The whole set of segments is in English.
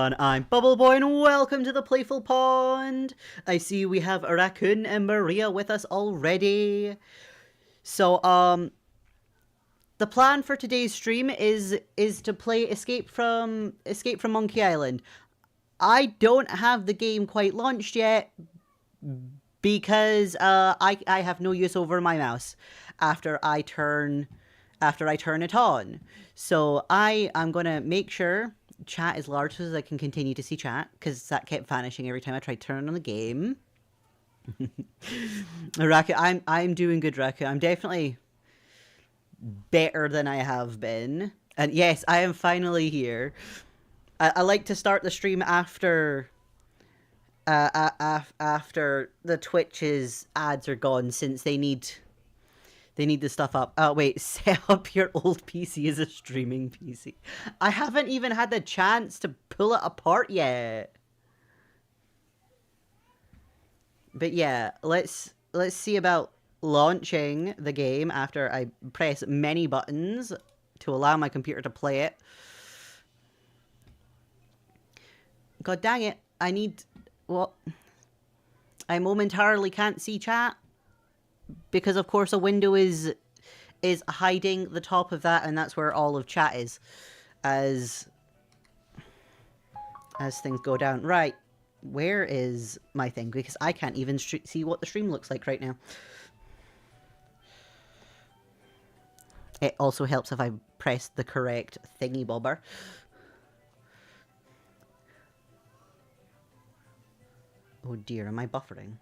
everyone, I'm Bubble Boy and welcome to the Playful Pond. I see we have Raccoon and Maria with us already. So, the plan for today's stream is to play Escape from Monkey Island. I don't have the game quite launched yet because I have no use over my mouse after I turn it on. So I'm gonna make sure chat is large so that I can continue to see chat, because that kept vanishing every time I tried to turn on the game. Raku, I'm doing good, Raku. I'm definitely better than I have been. And yes, I am finally here. I like to start the stream after after the Twitch's ads are gone, since they need the stuff up. Oh, wait, set up your old PC as a streaming PC. I haven't even had the chance to pull it apart yet. But yeah, let's see about launching the game after I press many buttons to allow my computer to play it. God dang it, I need... What? I momentarily can't see chat, because of course a window is hiding the top of that, and that's where all of chat is as things go down. Right, where is my thing? Because I can't even see what the stream looks like right now. It also helps if I press the correct thingy bobber. Oh dear, am I buffering?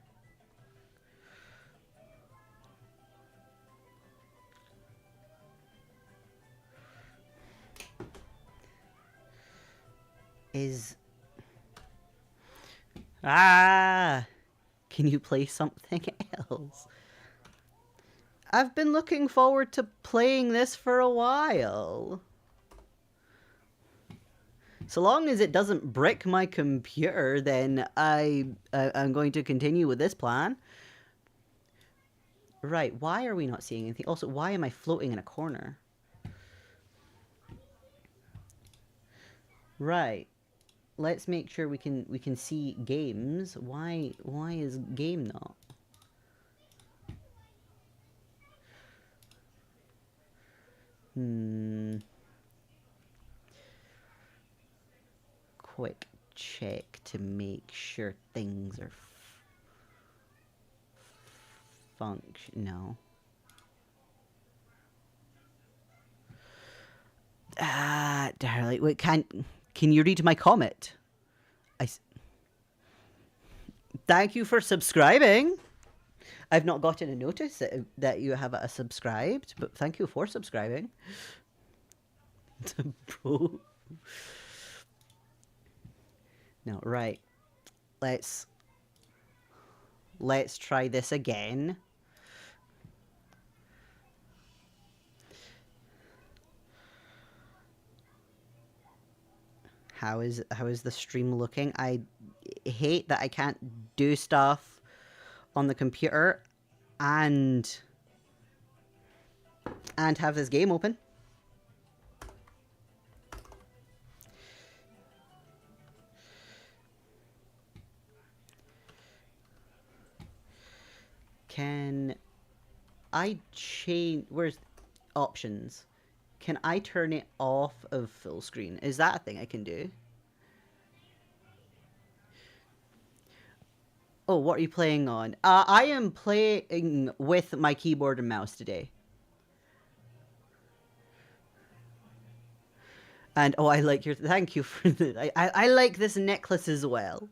Can you play something else? I've been looking forward to playing this for a while. So long as it doesn't brick my computer, then I'm going to continue with this plan. Right, why are we not seeing anything? Also, why am I floating in a corner? Right. Let's make sure we can see games. Why is game not? Quick check to make sure things are no. Darling, wait, can you read my comment? Thank you for subscribing. I've not gotten a notice that you have subscribed, but thank you for subscribing. Bro. No, right. Let's try this again. How is the stream looking? I hate that I can't do stuff on the computer and have this game open. Can I change... Where's options? Can I turn it off of full screen? Is that a thing I can do? Oh, what are you playing on? I am playing with my keyboard and mouse today. And oh, I like your... Thank you for the... I like this necklace as well.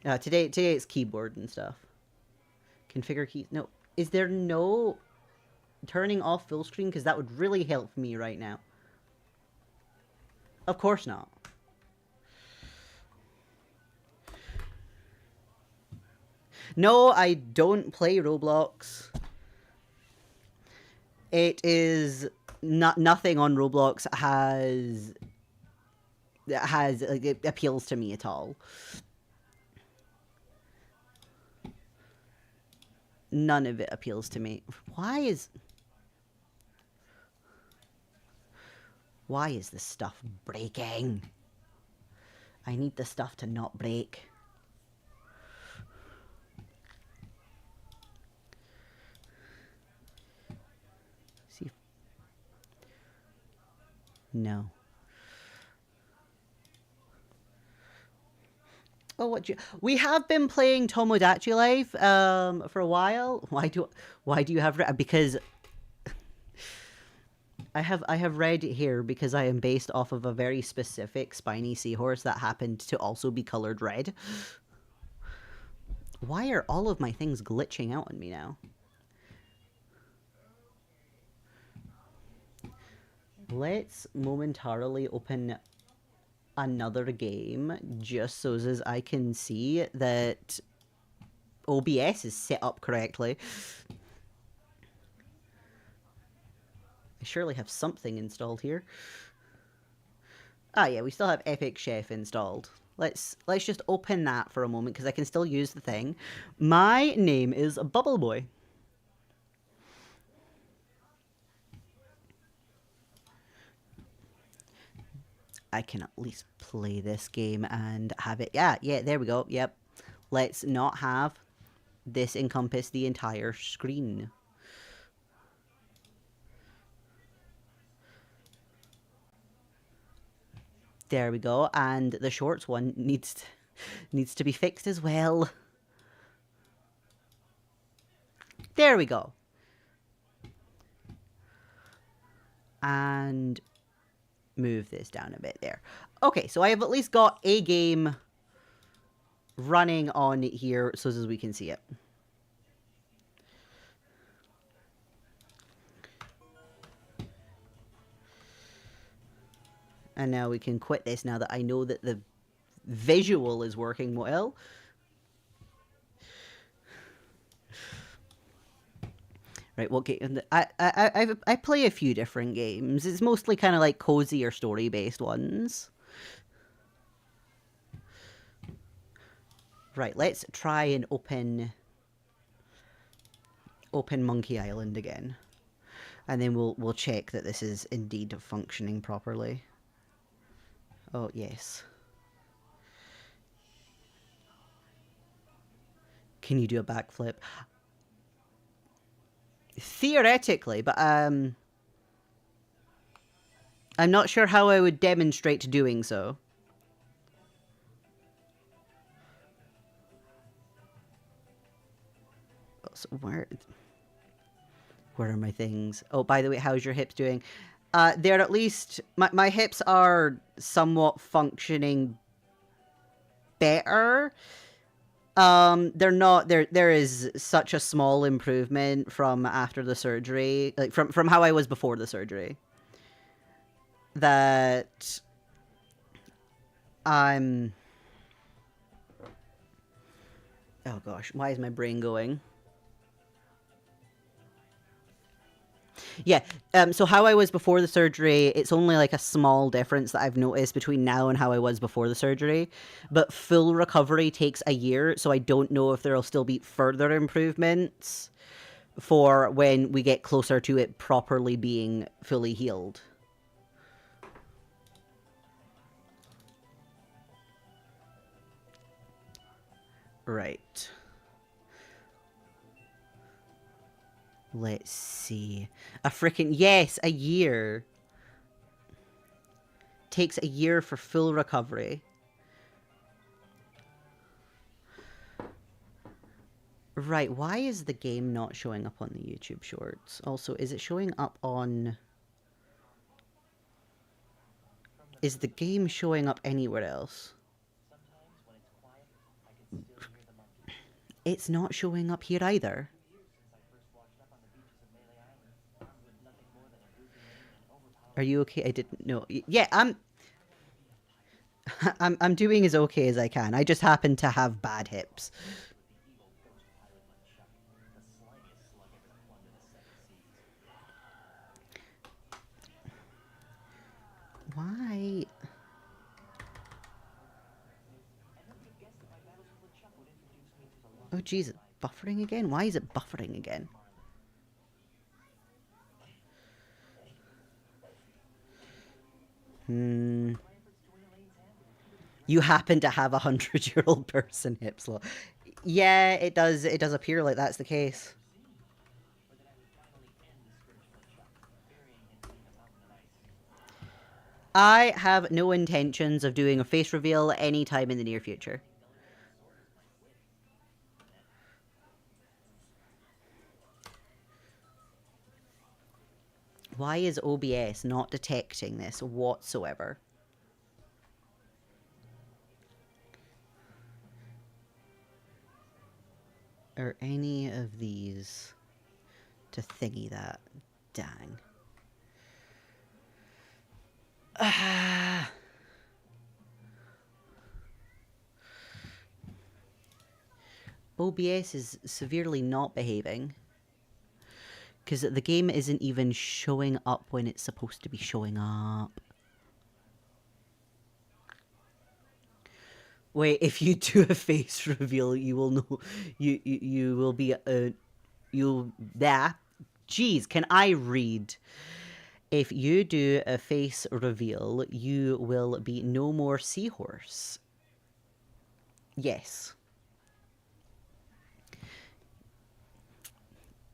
Today it's keyboard and stuff. Configure keys. No. Is there no turning off full screen? Because that would really help me right now. Of course not. No, I don't play Roblox. It is nothing on Roblox like, it appeals to me at all. None of it appeals to me. Why is this stuff breaking? I need the stuff to not break. See if... No. Oh, we have been playing Tomodachi Life for a while. Why do you have because I have read here because I am based off of a very specific spiny seahorse that happened to also be colored red. Why are all of my things glitching out on me now? Let's momentarily open another game just so as I can see that OBS is set up correctly. I surely have something installed here. Ah, yeah, we still have Epic Chef installed. Let's just open that for a moment because I can still use the thing. My name is Bubble Boy. I can at least play this game and have it. Yeah, there we go. Yep. Let's not have this encompass the entire screen. There we go. And the shorts one needs to be fixed as well. There we go. And move this down a bit there. Okay, so I have at least got a game running on here so as we can see it. And now we can quit this now that I know that the visual is working well. Right, well, I play a few different games. It's mostly kind of like cozy or story-based ones. Right, let's try and open Monkey Island again. And then we'll check that this is indeed functioning properly. Oh, yes. Can you do a backflip? Theoretically, but I'm not sure how I would demonstrate doing so. So where are my things? Oh, by the way, how's your hips doing? They're at least my hips are somewhat functioning better. They're not there is such a small improvement from after the surgery, like from how I was before the surgery, that I'm... Oh gosh, why is my brain going? Yeah, so how I was before the surgery, it's only like a small difference that I've noticed between now and how I was before the surgery. But full recovery takes a year, so I don't know if there'll still be further improvements for when we get closer to it properly being fully healed. Right. Let's see. A freaking... Yes, a year. Takes a year for full recovery. Right, why is the game not showing up on the YouTube Shorts? Also, is it showing up on... Is the game showing up anywhere else? It's not showing up here either. Are you okay? I didn't know. Yeah, I'm doing as okay as I can. I just happen to have bad hips. Why? Oh, jeez, it's buffering again? Why is it buffering again? You happen to have a 100-year-old person hip slot. Yeah, it does. It does appear like that's the case. I have no intentions of doing a face reveal anytime in the near future. Why is OBS not detecting this whatsoever? Are any of these to thingy that? Dang. OBS is severely not behaving. Because the game isn't even showing up when it's supposed to be showing up. Wait, if you do a face reveal, you will know. You will be you'll that. Jeez, can I read? If you do a face reveal, you will be no more seahorse. Yes.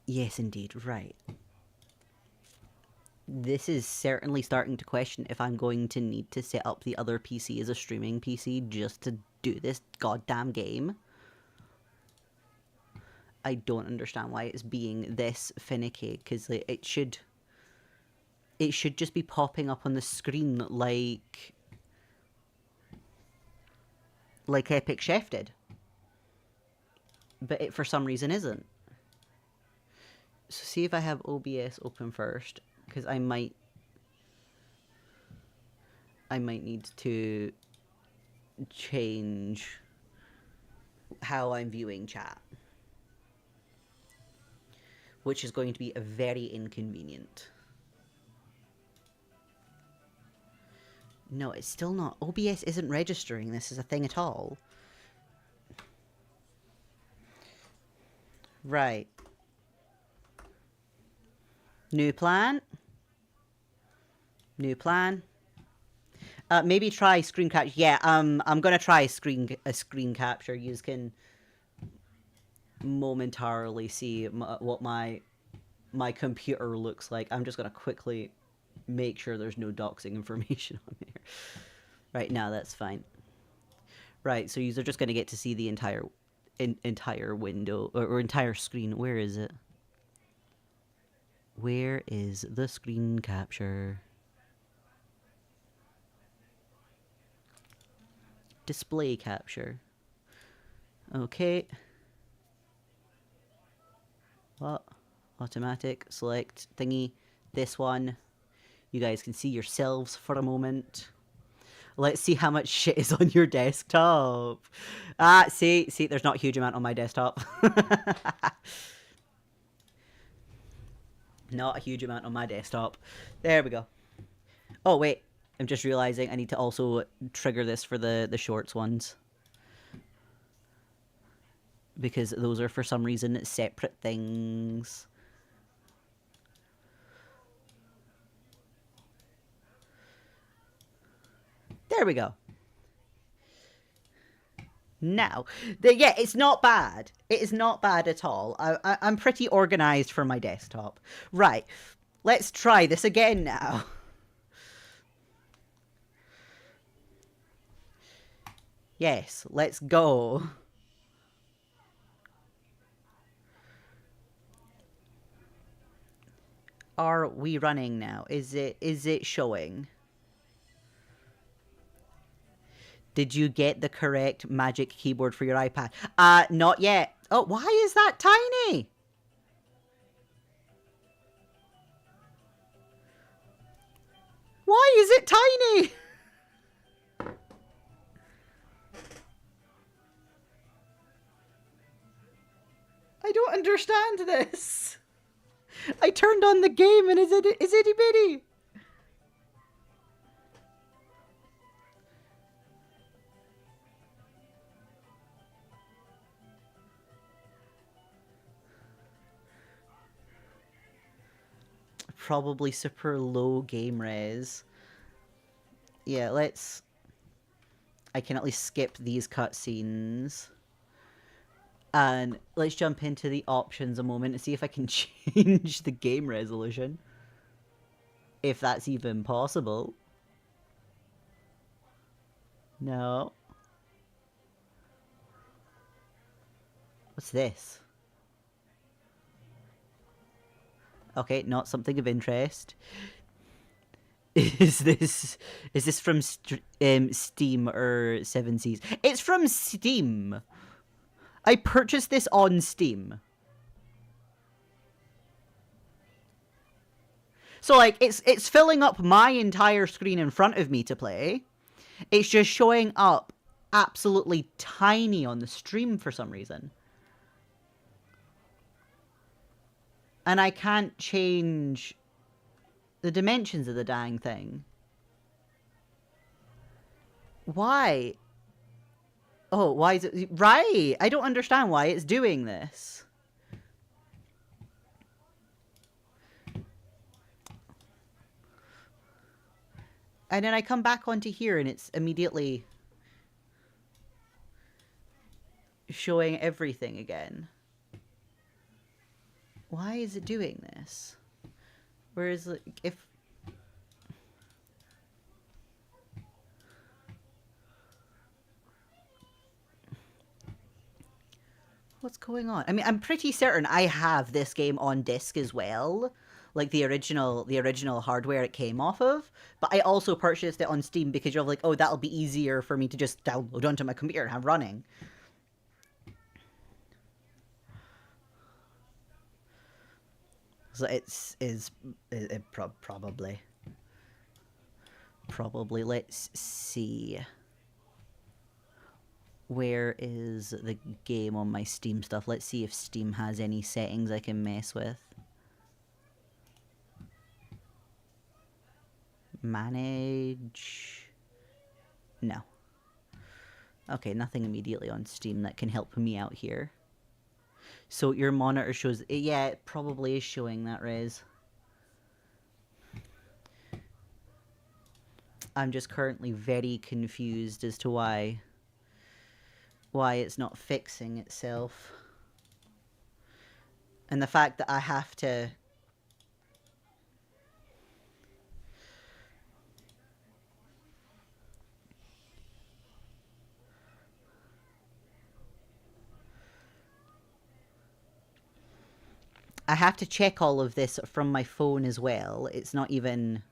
Yes, indeed. Right. This is certainly starting to question if I'm going to need to set up the other PC as a streaming PC just to do this goddamn game. I don't understand why it's being this finicky, because like, it should just be popping up on the screen like Epic Chef did. But it for some reason isn't. So see if I have OBS open first, because I might need to change how I'm viewing chat, which is going to be very inconvenient. No, it's still not. OBS isn't registering this as a thing at all. Right. New plan. New plan. Maybe try screen capture. Yeah, I'm gonna try a screen capture. You can momentarily see what my computer looks like. I'm just gonna quickly make sure there's no doxing information on there. Right, now that's fine. Right, so you're just gonna get to see the entire window or entire screen. Where is it? Where is the screen capture? Display capture. Okay. What? Automatic. Select thingy. This one. You guys can see yourselves for a moment. Let's see how much shit is on your desktop. See, there's not a huge amount on my desktop. Not a huge amount on my desktop. There we go. Oh, wait. I'm just realizing I need to also trigger this for the shorts ones. Because those are, for some reason, separate things. There we go. Now, yeah, it's not bad. It is not bad at all. I'm pretty organized for my desktop. Right, let's try this again now. Yes, let's go. Are we running now? Is it showing? Did you get the correct magic keyboard for your iPad? Not yet. Oh, why is that tiny? Why is it tiny? I don't understand this. I turned on the game and is itty bitty. Probably super low game res. Yeah, let's I can at least skip these cutscenes. And let's jump into the options a moment and see if I can change the game resolution. If that's even possible. No. What's this? Okay, not something of interest. Is this from Steam or Seven Seas? It's from Steam. I purchased this on Steam. So like it's filling up my entire screen in front of me to play. It's just showing up absolutely tiny on the stream for some reason. And I can't change the dimensions of the dang thing. Why? Oh, why is it... Right! I don't understand why it's doing this. And then I come back onto here and it's immediately showing everything again. Why is it doing this? Whereas, like, if... What's going on? I mean, I'm pretty certain I have this game on disc as well. Like the original hardware it came off of. But I also purchased it on Steam because you're like, oh, that'll be easier for me to just download onto my computer and have running. So probably. Probably. Let's see. Where is the game on my Steam stuff? Let's see if Steam has any settings I can mess with. Manage. No. Okay, nothing immediately on Steam that can help me out here. So your monitor shows... Yeah, it probably is showing that, Rez. I'm just currently very confused as to why it's not fixing itself. And the fact that I have to... I have to check all of this from my phone as well. It's not even...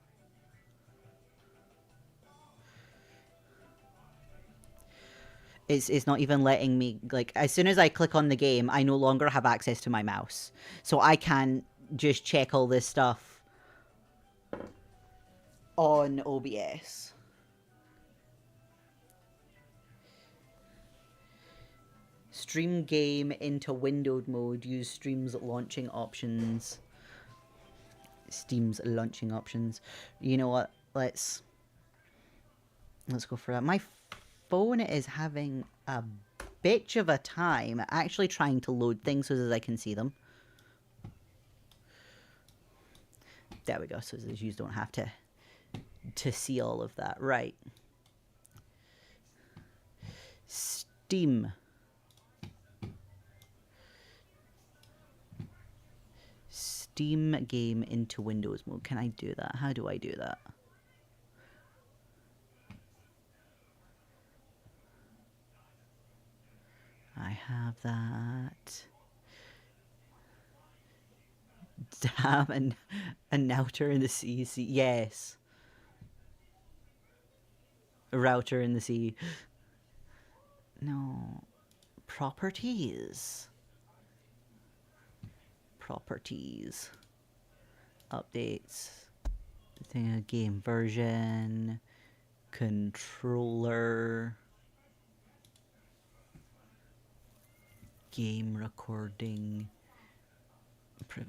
It's not even letting me... Like, as soon as I click on the game, I no longer have access to my mouse. So I can just check all this stuff on OBS. Stream game into windowed mode. Use Stream's launching options. Steam's launching options. You know what? Let's go for that. My phone is having a bitch of a time actually trying to load things so that I can see them. There we go. So that you don't have to see all of that. Right. Steam. Steam game into Windows mode. Can I do that? How do I do that? I have that. Damn, and a router in the sea. Yes. A router in the sea. No. Properties. Properties. Updates. Game version. Controller. Game recording.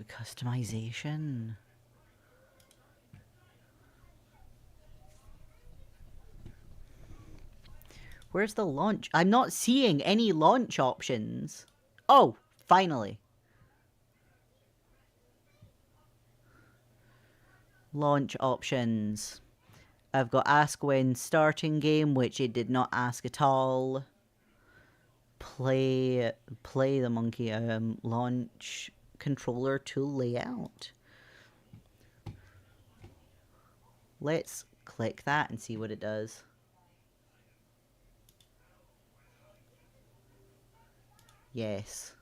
Customization. Where's the launch? I'm not seeing any launch options. Oh, finally. Launch options. I've got ask when starting game, which it did not ask at all. Play the monkey. Launch controller tool layout. Let's click that and see what it does. Yes.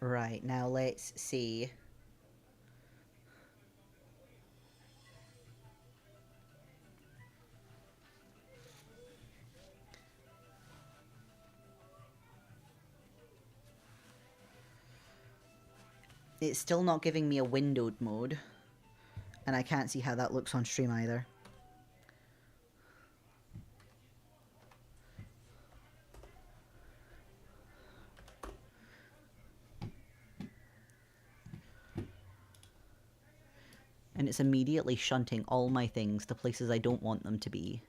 Right, now let's see. It's still not giving me a windowed mode. And I can't see how that looks on stream either. And it's immediately shunting all my things to places I don't want them to be.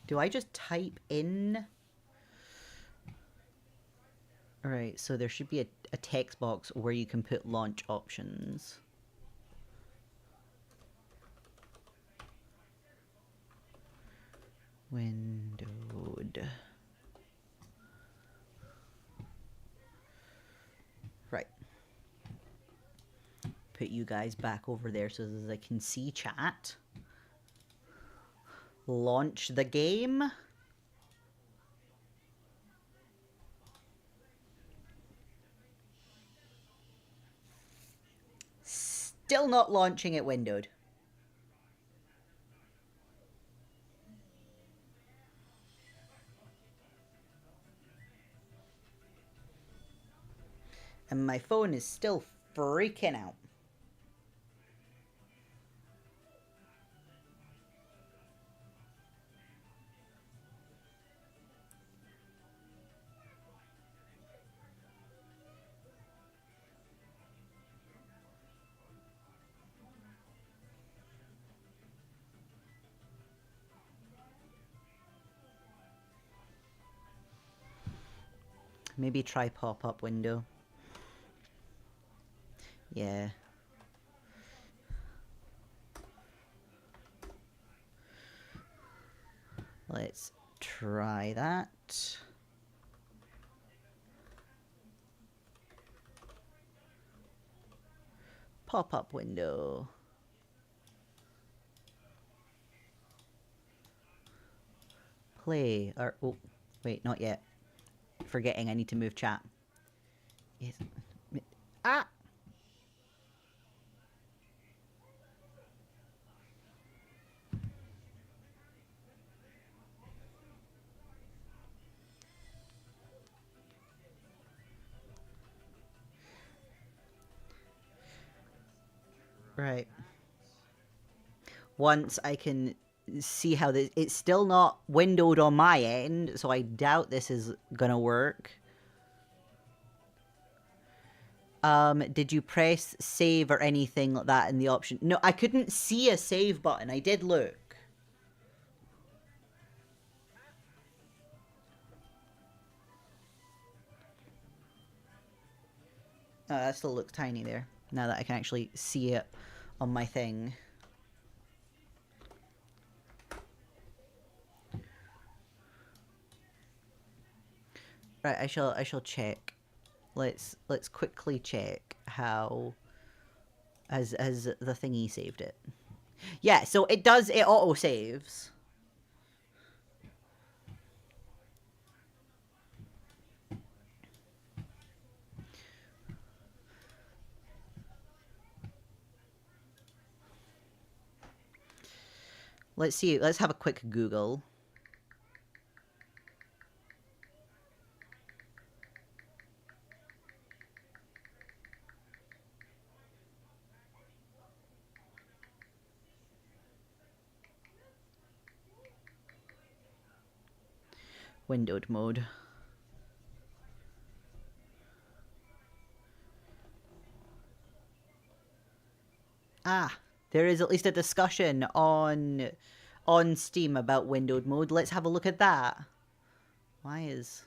Do I just type in? Alright, so there should be a text box where you can put launch options. Windowed. Right. Put you guys back over there so that I can see chat. Launch the game. Still not launching it windowed. And my phone is still freaking out. Maybe try pop-up window. Yeah. Let's try that. Pop-up window. Play. Or, oh, wait, not yet. Forgetting I need to move chat. Yes. Ah! Right. Once I can see how this... It's still not windowed on my end, so I doubt this is gonna work. Did you press save or anything like that in the option? No, I couldn't see a save button. I did look. Oh, that still looks tiny there. Now that I can actually see it on my thing. Right, I shall check. Let's quickly check how as the thingy saved it. Yeah, so it does, it auto saves. Let's see, let's have a quick Google. Windowed mode. Ah, there is at least a discussion on on Steam about windowed mode. Let's have a look at that. Why is...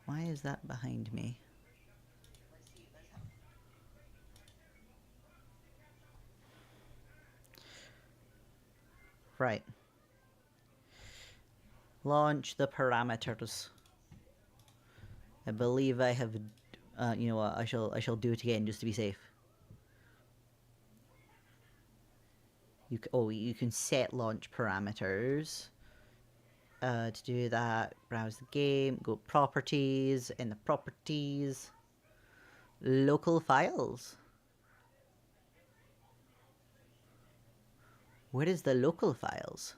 Why is that behind me? Right. Launch the parameters. I believe I have... you know what? I shall do it again just to be safe. You can set launch parameters. To do that, browse the game, go properties, in the properties, local files. Where is the local files?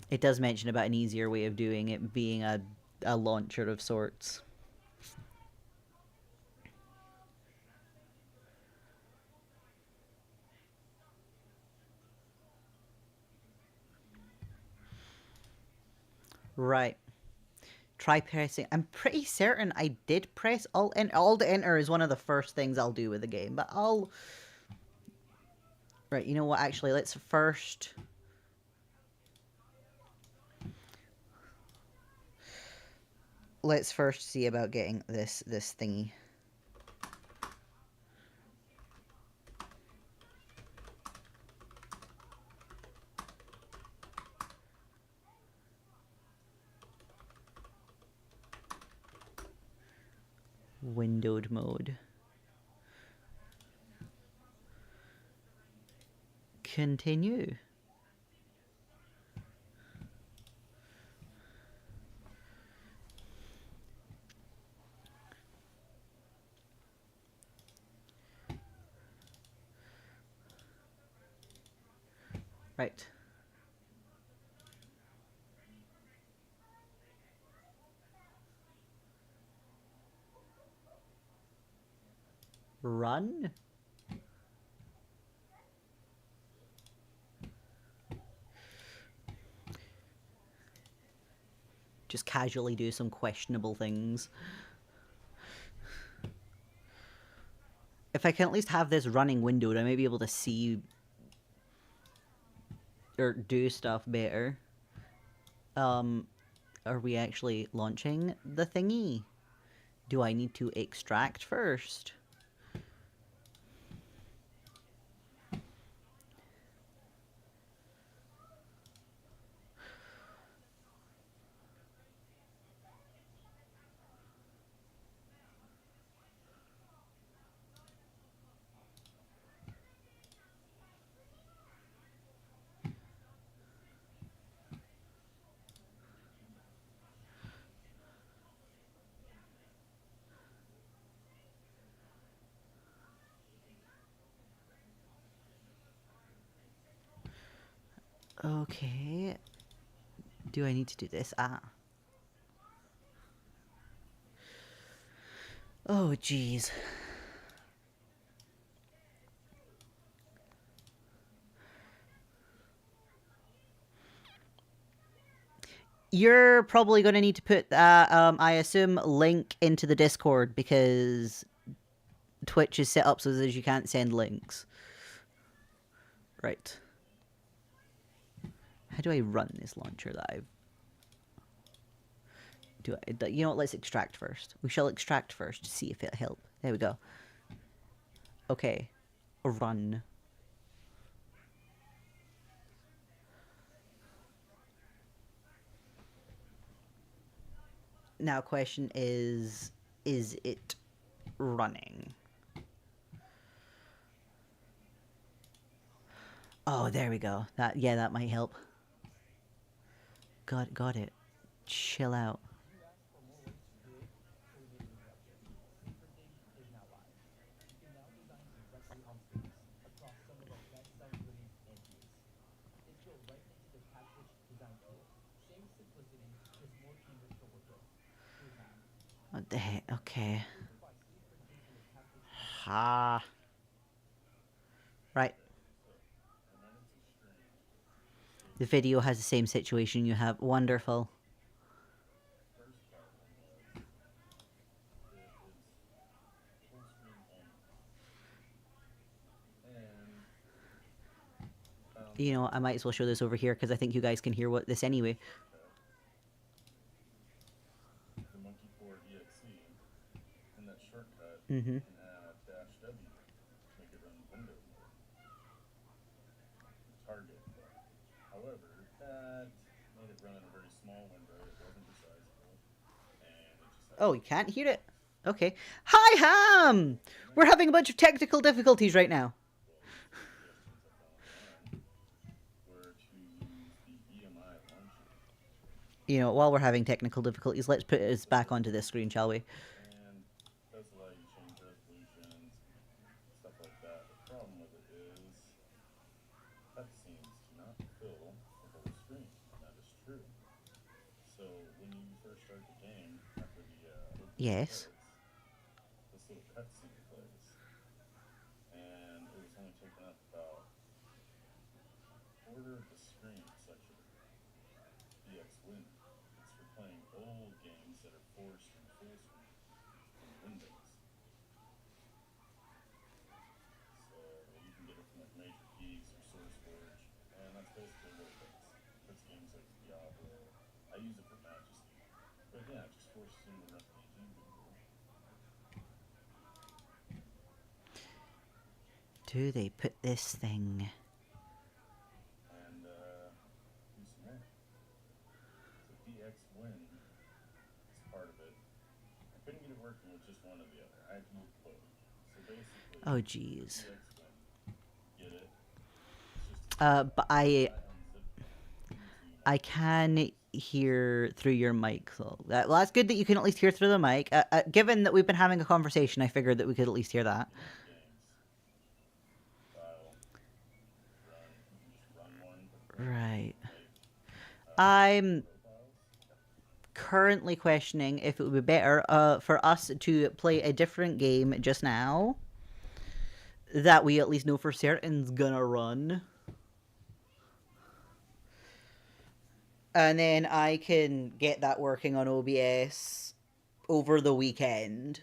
It does mention about an easier way of doing it being a launcher of sorts. Right. Try pressing. I'm pretty certain I did press Alt Enter. Alt Enter is one of the first things I'll do with the game, but I'll... Right, you know what? Actually, let's first... Let's first see about getting this thingy. Windowed mode. Continue. Right. Run? Just casually do some questionable things. If I can at least have this running windowed, I may be able to see or do stuff better. Are we actually launching the thingy? Do I need to extract first? Okay. Do I need to do this? Ah. Oh, jeez. You're probably going to need to put that, I assume, link into the Discord because Twitch is set up so that you can't send links. Right. How do I run this launcher that I've... You know what, let's extract first. We shall extract first to see if it'll help. There we go. Okay. Run. Now, question is it running? Oh, there we go. That might help. Got it. Chill out. What the heck? Okay. Aha. Right. The video has the same situation you have. Wonderful. You know, I might as well show this over here because I think you guys can hear what this anyway. Mm-hmm. Oh, you can't hear it? Okay. Hi, Ham! We're having a bunch of technical difficulties right now. You know, while we're having technical difficulties, let's put this back onto this screen, shall we? Yes. Do they put this thing? Oh, jeez. But I can hear through your mic. So well, that's good that you can at least hear through the mic. Given that we've been having a conversation, I figured that we could at least hear that. Right. I'm currently questioning if it would be better for us to play a different game just now that we at least know for certain's gonna run. And then I can get that working on OBS over the weekend.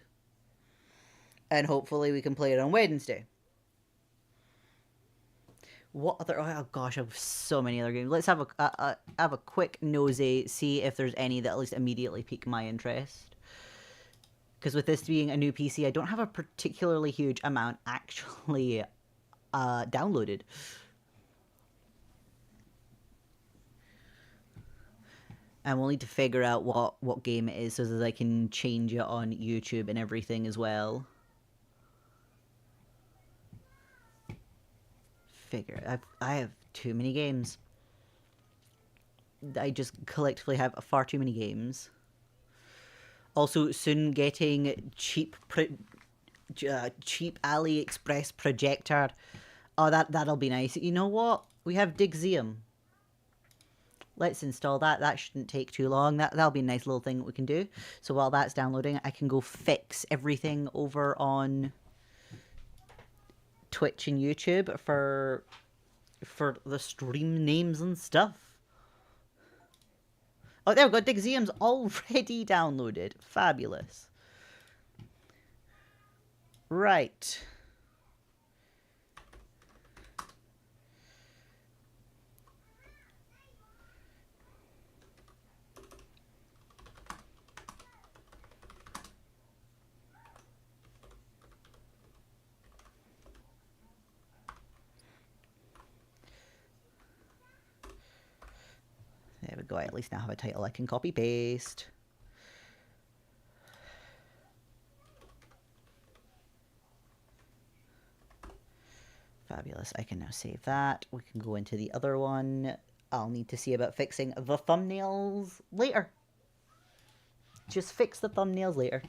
And hopefully we can play it on Wednesday. What other? Oh gosh, I have so many other games. Let's have a quick nosy, see if there's any that at least immediately pique my interest. Because with this being a new PC, I don't have a particularly huge amount actually downloaded. And we'll need to figure out what game it is so that I can change it on YouTube and everything as well. I have too many games. I just collectively have far too many games. Also, soon getting cheap AliExpress projector. Oh, that'll be nice. You know what? We have digseum. Let's install that. That shouldn't take too long. That'll be a nice little thing that we can do. So while that's downloading, I can go fix everything over on Twitch and YouTube for the stream names and stuff. Oh, there we go. digseum's already downloaded. Fabulous. Right. There we go. I at least now have a title I can copy paste. Fabulous. I can now save that. We can go into the other one. I'll need to see about fixing the thumbnails later. Just fix the thumbnails later.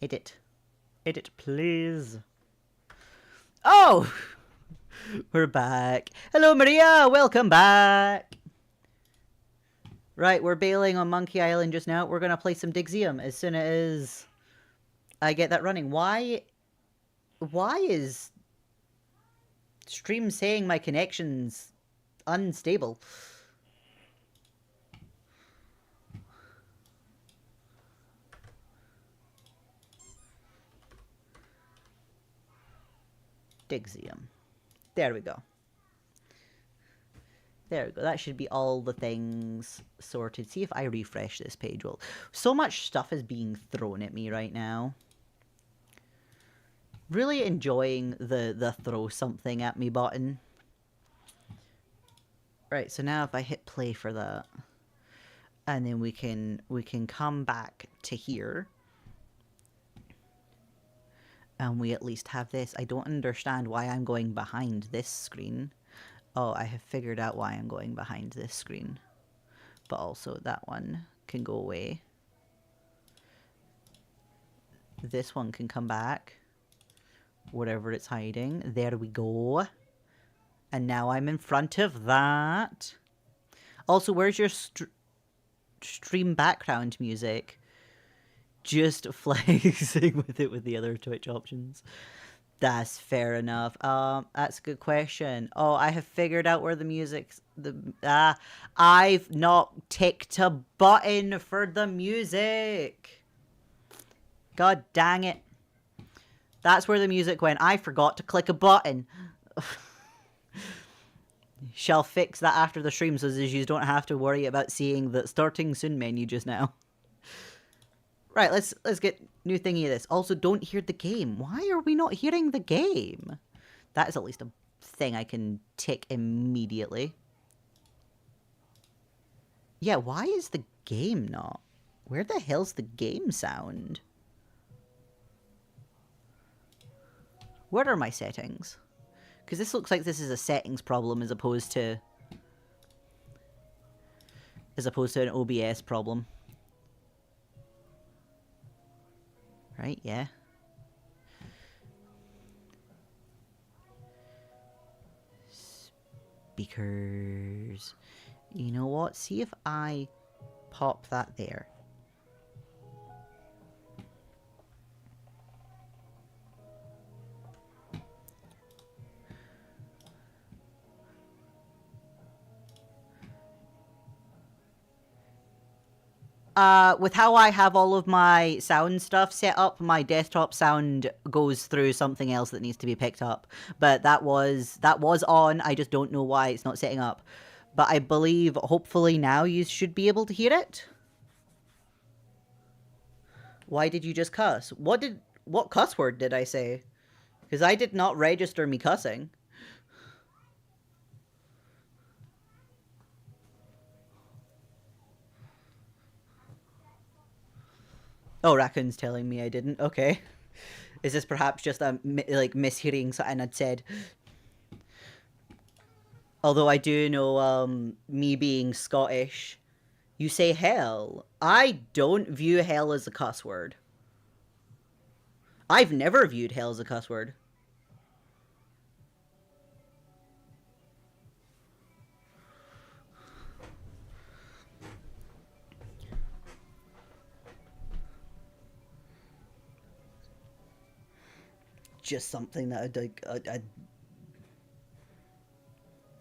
Edit. Edit, please. Oh! We're back. Hello, Maria. Welcome back. Right, we're bailing on Monkey Island just now. We're going to play some digseum as soon as I get that running. Why is stream saying my connection's unstable? Digseum. There we go. There we go. That should be all the things sorted. See if I refresh this page. Well, so much stuff is being thrown at me right now. Really enjoying the throw something at me button. Right, so now if I hit play for that, and then we can come back to here. And we at least have this. I don't understand why I'm going behind this screen. Oh, I have figured out why I'm going behind this screen. But also that one can go away. This one can come back. Whatever it's hiding. There we go. And now I'm in front of that. Also, where's your stream background music? Just flexing with it with the other Twitch options. That's fair enough. That's a good question. Oh, I have figured out where the music's... I've not ticked a button for the music. God dang it. That's where the music went. I forgot to click a button. Shall fix that after the stream so that you don't have to worry about seeing the starting soon menu just now. Right, let's get new thingy of this. Also, don't hear the game. Why are we not hearing the game? That is at least a thing I can tick immediately. Yeah, why is the game not? Where the hell's the game sound? Where are my settings? Because this looks like this is a settings problem as opposed to an OBS problem. Right, yeah. Speakers. You know what? See if I pop that there. With how I have all of my sound stuff set up, my desktop sound goes through something else that needs to be picked up. But that was on. I just don't know why it's not setting up. But I believe, hopefully now you should be able to hear it. Why did you just cuss? What cuss word did I say? Because I did not register me cussing. Oh, Raccoon's telling me I didn't. Okay. Is this perhaps just a mishearing something I'd said? Although I do know, me being Scottish, you say hell. I don't view hell as a cuss word. I've never viewed hell as a cuss word. Just something that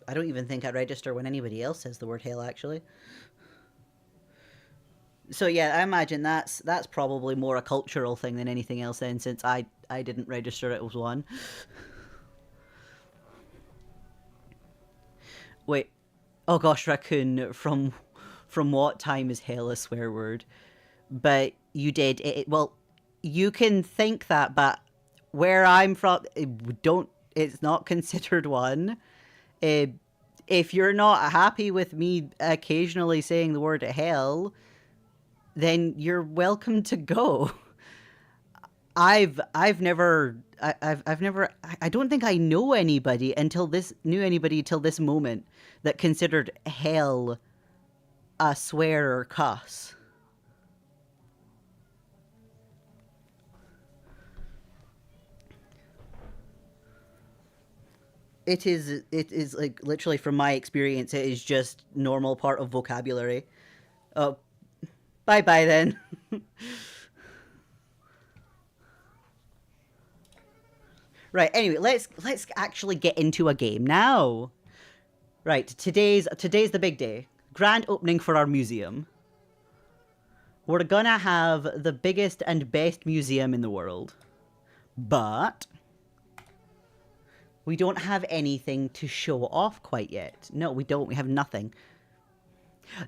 I don't even think I register when anybody else says the word hell, actually. So yeah, I imagine that's probably more a cultural thing than anything else then, since I didn't register it as one. Wait. Oh gosh, Raccoon, from what time is hell a swear word? But you did it. Well, you can think that, but where I'm from, it's not considered one. If you're not happy with me occasionally saying the word hell, then you're welcome to go. I don't think I know anybody until this moment that considered hell a swear or cuss. It is like literally from my experience, it is just normal part of vocabulary. Oh, bye then. Right, anyway, let's actually get into a game now. Right, today's the big day. Grand opening for our museum. We're gonna have the biggest and best museum in the world. But we don't have anything to show off quite yet. No, we don't. We have nothing.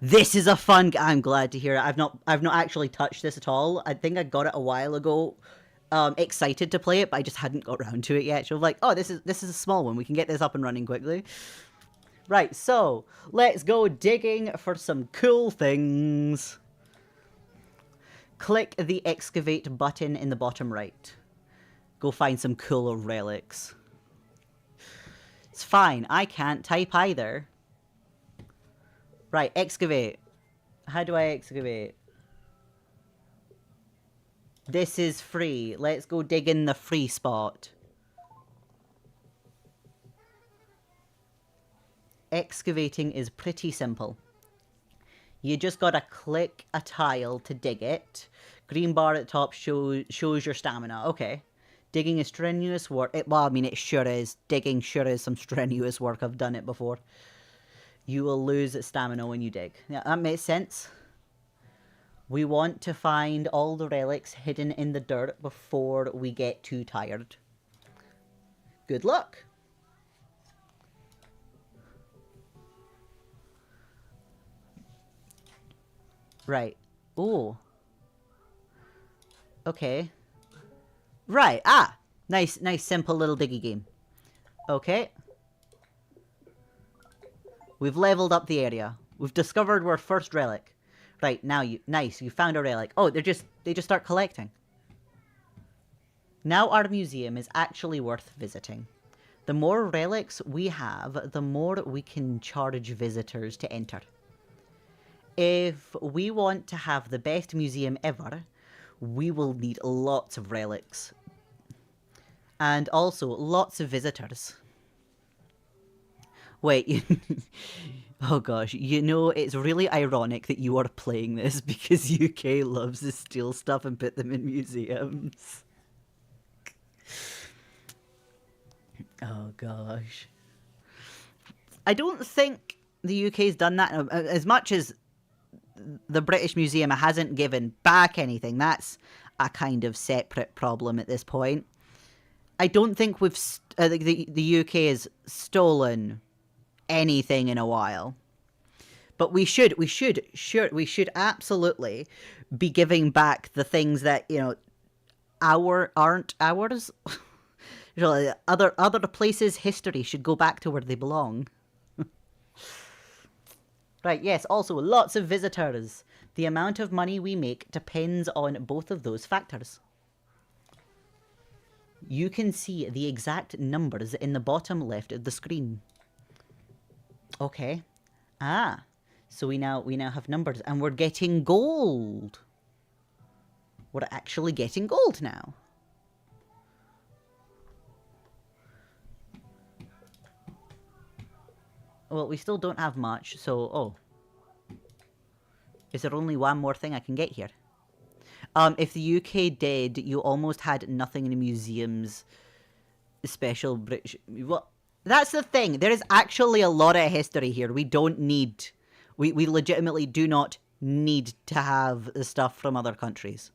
This is a fun. I'm glad to hear it. I've not actually touched this at all. I think I got it a while ago. Excited to play it, but I just hadn't got around to it yet. So I was like, oh, this is a small one. We can get this up and running quickly. Right, so let's go digging for some cool things. Click the excavate button in the bottom right. Go find some cool relics. It's fine, I can't type either. Right, excavate. How do I excavate? This is free. Let's go dig in the free spot. Excavating is pretty simple. You just gotta click a tile to dig it. Green bar at the top shows your stamina. Okay. Digging is strenuous work. Well, I mean, it sure is. Digging sure is some strenuous work. I've done it before. You will lose stamina when you dig. Yeah, that makes sense. We want to find all the relics hidden in the dirt before we get too tired. Good luck. Right. Ooh. Okay. Right. Ah! Nice, simple little diggy game. Okay. We've leveled up the area. We've discovered our first relic. Right, now you found a relic. Oh, they just start collecting. Now our museum is actually worth visiting. The more relics we have, the more we can charge visitors to enter. If we want to have the best museum ever, we will need lots of relics. And also, lots of visitors. Wait, oh gosh, you know, it's really ironic that you are playing this because UK loves to steal stuff and put them in museums. Oh gosh. I don't think the UK's done that as much as the British Museum hasn't given back anything. That's a kind of separate problem at this point. I don't think the UK has stolen anything in a while, but we should absolutely be giving back the things that, you know, aren't ours. You know, other places' history should go back to where they belong. Right, yes, also lots of visitors. The amount of money we make depends on both of those factors. You can see the exact numbers in the bottom left of the screen. Okay. Ah, so we now have numbers and we're getting gold. We're actually getting gold now. Well, we still don't have much, so... Oh. Is there only one more thing I can get here? If the UK did, you almost had nothing in the museum's special British... Well, that's the thing. There is actually a lot of history here. We don't need... We legitimately do not need to have the stuff from other countries.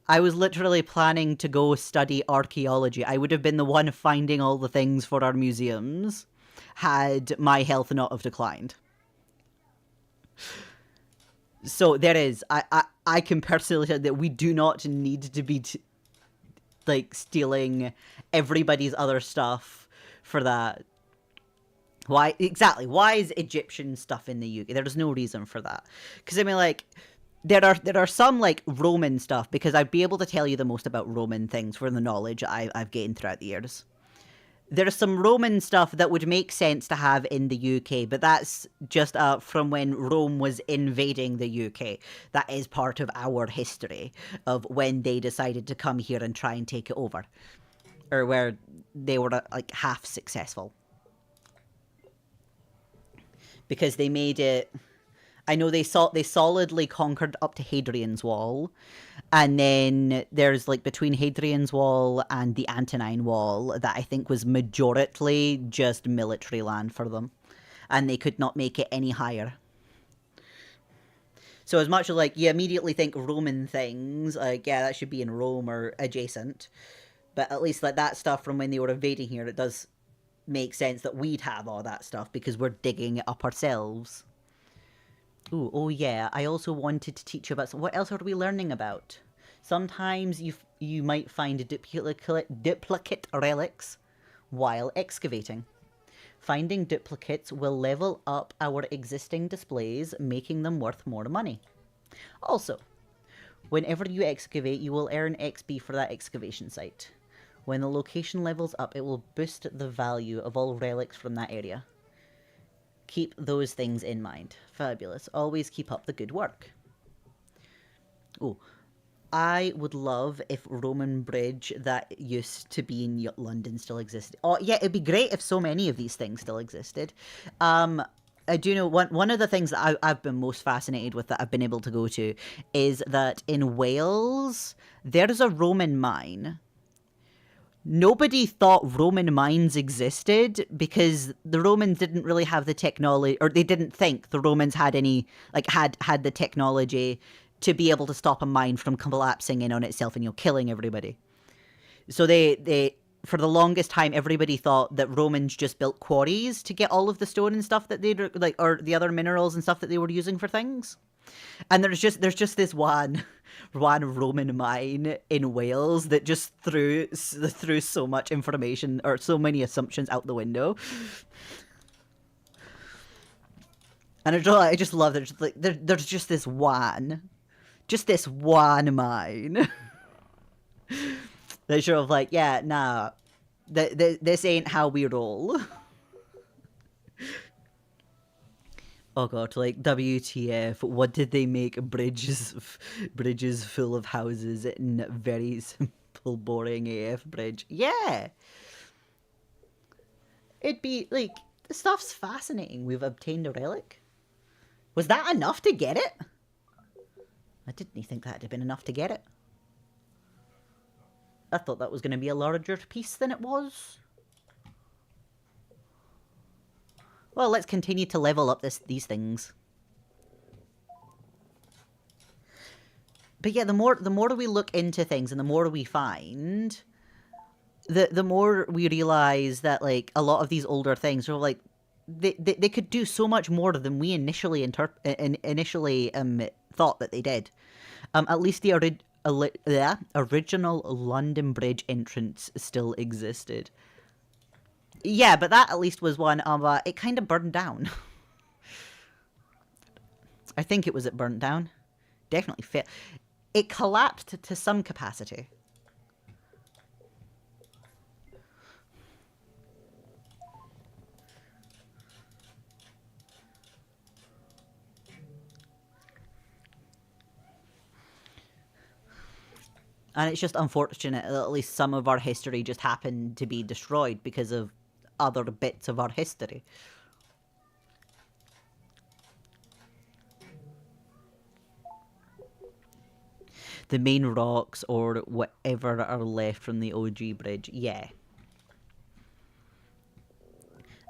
I was literally planning to go study archaeology. I would have been the one finding all the things for our museums had my health not have declined. So there is. I can personally say that we do not need to be like stealing everybody's other stuff for that. Why exactly? Why is Egyptian stuff in the UK? There's no reason for that. Because I mean, like, there are some like Roman stuff, because I'd be able to tell you the most about Roman things from the knowledge I've gained throughout the years. There's some Roman stuff that would make sense to have in the UK, but that's just from when Rome was invading the UK. That is part of our history of when they decided to come here and try and take it over. Or where they were like half successful. Because they made it... I know they solidly conquered up to Hadrian's Wall, and then there's like between Hadrian's Wall and the Antonine Wall that I think was majority just military land for them, and they could not make it any higher. So as much as like you immediately think Roman things, like yeah, that should be in Rome or adjacent, but at least like that stuff from when they were invading here, it does make sense that we'd have all that stuff because we're digging it up ourselves. Ooh, oh yeah, I also wanted to teach you about what else are we learning about? Sometimes you might find duplicate relics while excavating. Finding duplicates will level up our existing displays, making them worth more money. Also, whenever you excavate, you will earn XP for that excavation site. When the location levels up, it will boost the value of all relics from that area. Keep those things in mind. Fabulous. Always keep up the good work. Oh, I would love if Roman Bridge that used to be in London still existed. Oh, yeah, it'd be great if so many of these things still existed. I do know one of the things that I've been most fascinated with that I've been able to go to is that in Wales, there's a Roman mine. Nobody thought Roman mines existed because the Romans didn't really have the technology, or they didn't think the Romans had any, like, had the technology to be able to stop a mine from collapsing in on itself and, killing everybody. So they for the longest time, everybody thought that Romans just built quarries to get all of the stone and stuff that they'd, like, or the other minerals and stuff that they were using for things. And there's just this one Roman mine in Wales that just threw so much information or so many assumptions out the window. And I just love that. Like, there's just this one mine. They're sort of like, yeah, nah, this ain't how we roll. Oh god, like, WTF, what did they make bridges full of houses in very simple, boring AF bridge? Yeah! It'd be, like, the stuff's fascinating. We've obtained a relic. Was that enough to get it? I didn't think that'd have been enough to get it. I thought that was going to be a larger piece than it was. Well, let's continue to level up these things. But yeah, the more we look into things and the more we find, the more we realize that, like, a lot of these older things are like they could do so much more than we initially thought that they did. At least the original London Bridge entrance still existed. Yeah, but that at least was one of it kind of burned down. I think it burnt down. Definitely failed. It collapsed to some capacity. And it's just unfortunate that at least some of our history just happened to be destroyed because of other bits of our history. The main rocks or whatever are left from the OG bridge, yeah.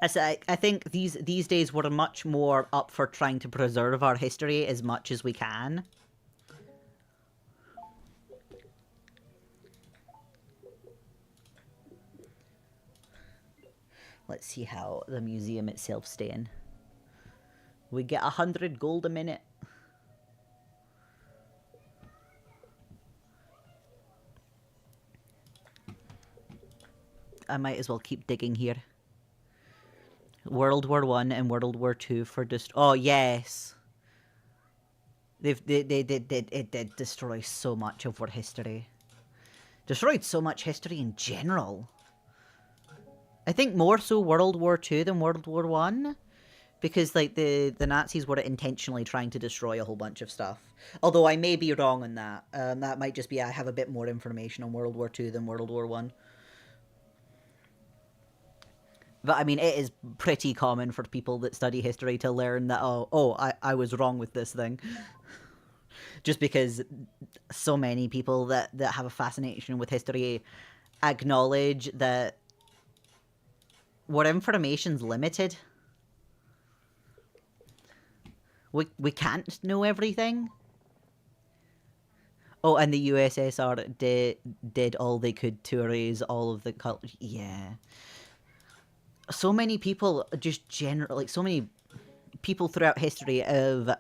I think these days we're much more up for trying to preserve our history as much as we can. Let's see how the museum itself's staying. We get 100 gold a minute. I might as well keep digging here. World War I and World War II for oh yes. It did destroy so much of our history. Destroyed so much history in general. I think more so World War II than World War I. Because, like, the Nazis were intentionally trying to destroy a whole bunch of stuff. Although I may be wrong on that. That might just be I have a bit more information on World War II than World War I. But I mean, it is pretty common for people that study history to learn that, I was wrong with this thing. Just because so many people that have a fascination with history acknowledge that our information's limited. We can't know everything. Oh, and the USSR did all they could to erase all of the culture. Yeah. So many people just generally, so many people throughout history have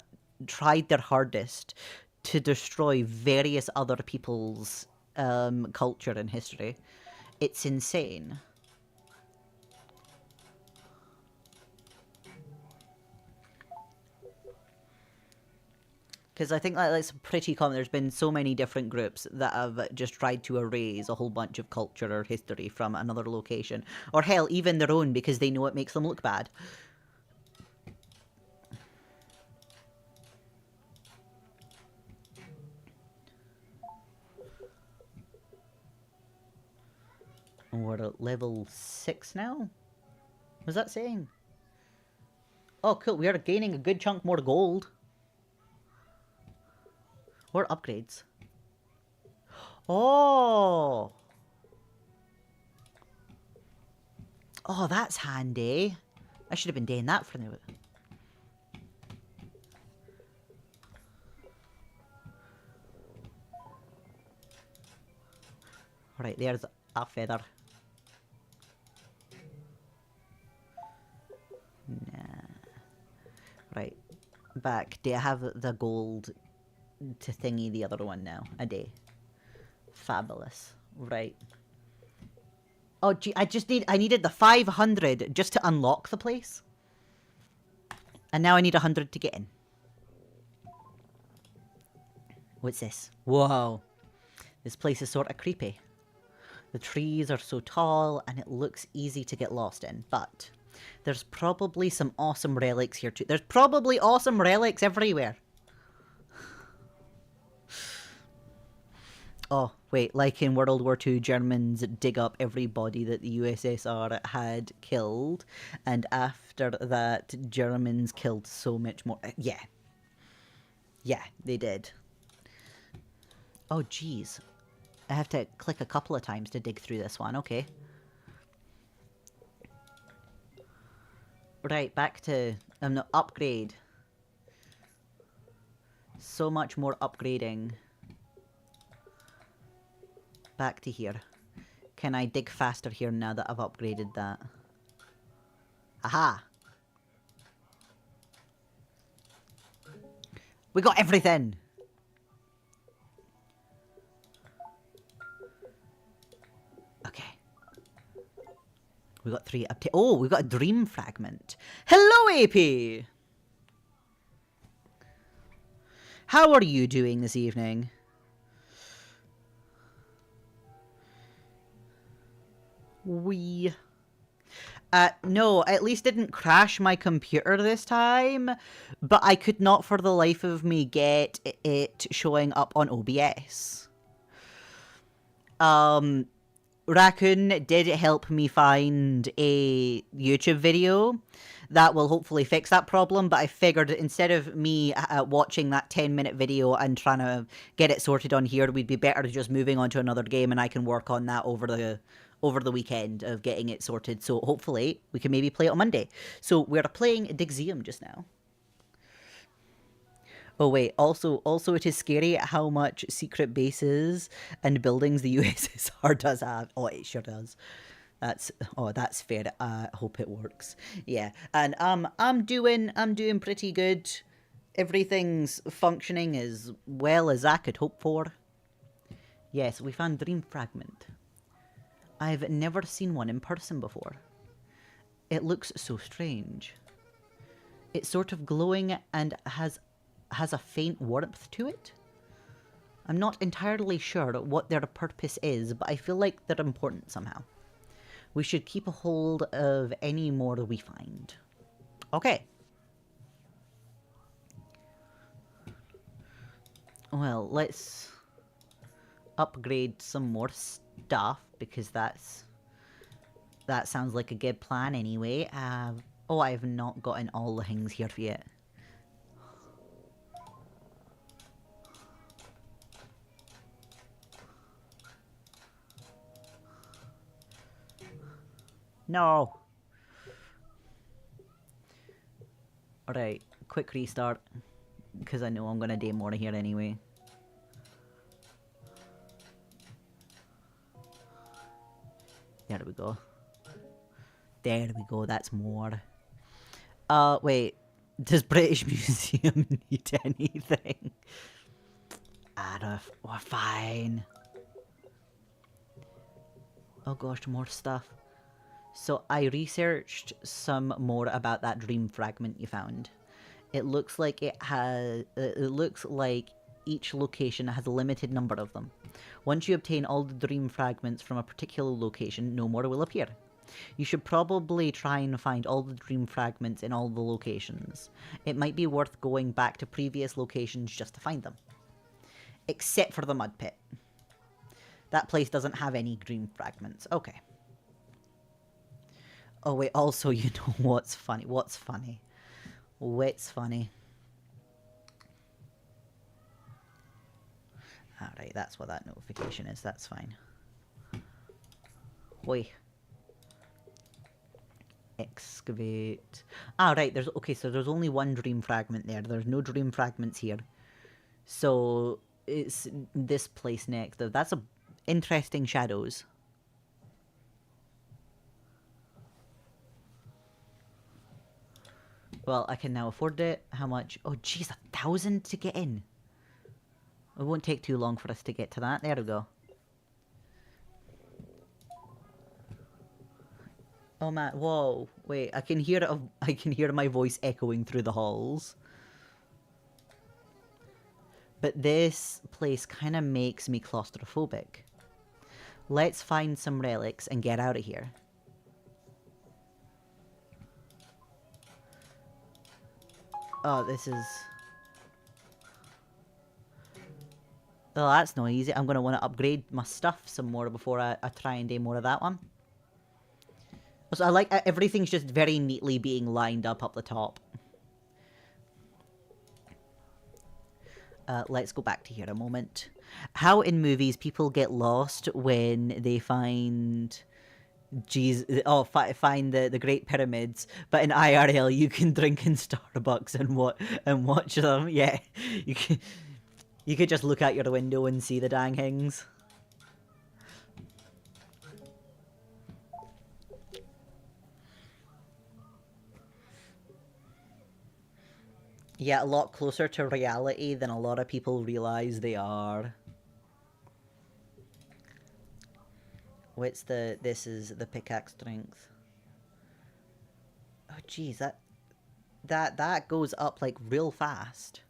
tried their hardest to destroy various other people's culture and history. It's insane. Because I think that's pretty common. There's been so many different groups that have just tried to erase a whole bunch of culture or history from another location. Or hell, even their own, because they know it makes them look bad. We're at level 6 now? Was that saying? Oh, cool. We are gaining a good chunk more gold. Or upgrades. Oh! Oh, that's handy. I should have been doing that for now. Alright, there's a feather. Nah. Right. Back. Do I have the gold to thingy the other one now? I do. Fabulous. Right. Oh, gee, I needed the 500 just to unlock the place. And now I need 100 to get in. What's this? Whoa. This place is sort of creepy. The trees are so tall and it looks easy to get lost in, but there's probably some awesome relics here too. There's probably awesome relics everywhere. Oh, wait, like in World War II, Germans dig up every body that the USSR had killed, and after that, Germans killed so much more. Yeah. Yeah, they did. Oh, jeez. I have to click a couple of times to dig through this one, okay. Right, back to... no, upgrade. So much more upgrading. Back to here. Can I dig faster here now that I've upgraded that? Aha! We got everything! Okay. We got 3 oh, we got a dream fragment. Hello, AP! How are you doing this evening? No, I at least didn't crash my computer this time, but I could not for the life of me get it showing up on OBS. Raccoon did help me find a YouTube video that will hopefully fix that problem, but I figured instead of me watching that 10-minute video and trying to get it sorted on here, we'd be better just moving on to another game and I can work on that over the weekend of getting it sorted. So hopefully we can maybe play it on Monday. So we're playing digseum just now. Oh wait, also it is scary how much secret bases and buildings the USSR does have. Oh, it sure does. That's fair. I hope it works. Yeah, and I'm doing pretty good. Everything's functioning as well as I could hope for. Yes, we found Dream Fragment. I've never seen one in person before. It looks so strange. It's sort of glowing and has a faint warmth to it. I'm not entirely sure what their purpose is, but I feel like they're important somehow. We should keep a hold of any more we find. Okay. Well, let's upgrade some more stuff, because that's That sounds like a good plan anyway. Oh, I have not gotten all the things here yet. No. Alright, quick restart. Because I know I'm gonna do more here anyway. There we go. There we go, that's more. Wait. Does British Museum need anything? We're fine. Oh gosh, more stuff. So I researched some more about that dream fragment you found. It looks like it looks like each location has a limited number of them. Once you obtain all the dream fragments from a particular location, no more will appear. You should probably try and find all the dream fragments in all the locations. It might be worth going back to previous locations just to find them. Except for the mud pit. That place doesn't have any dream fragments. Okay. Oh wait, also, you know what's funny? What's funny? What's funny? Alright, that's what that notification is. That's fine. Oi. Excavate. Right, okay, so there's only one dream fragment there. There's no dream fragments here. So, it's this place next. That's a interesting shadows. Well, I can now afford it. How much? Oh, jeez, 1,000 to get in. It won't take too long for us to get to that. There we go. Oh man, whoa! Wait, I can hear it. I can hear my voice echoing through the halls. But this place kind of makes me claustrophobic. Let's find some relics and get out of here. Oh, this is... Oh, that's not easy. I'm going to want to upgrade my stuff some more before I try and do more of that one. So I like everything's just very neatly being lined up the top. Let's go back to here a moment. How in movies people get lost when they find... find the Great Pyramids, but in IRL you can drink in Starbucks and watch them. Yeah, you could just look out your window and see the dang things. Yeah, a lot closer to reality than a lot of people realize they are. What's this is the pickaxe strength. Oh jeez, that goes up like real fast.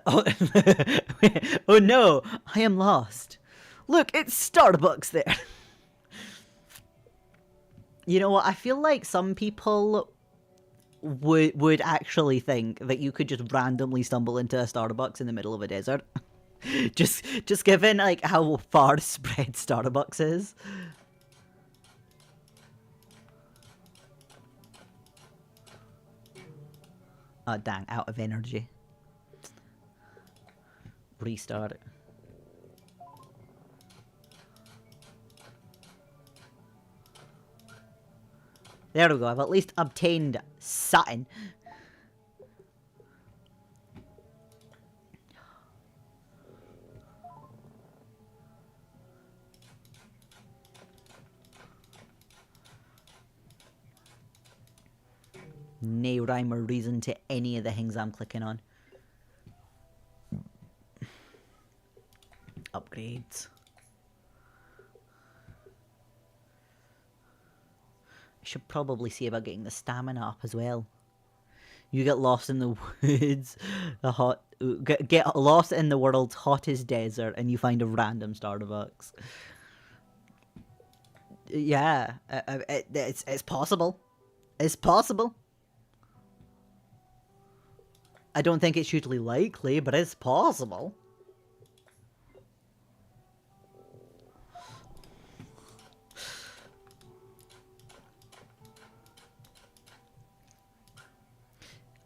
Oh no, I am lost. Look, it's Starbucks there. You know what, I feel like some people would actually think that you could just randomly stumble into a Starbucks in the middle of a desert. just given like how far spread Starbucks is. Oh dang, out of energy. Restart. There we go, I've at least obtained something. No rhyme or reason to any of the things I'm clicking on. Upgrades. I should probably see about getting the stamina up as well. You get lost in the woods, get lost in the world's hottest desert, and you find a random Starbucks. Yeah, it's possible. It's possible. I don't think it's hugely likely, but it's possible.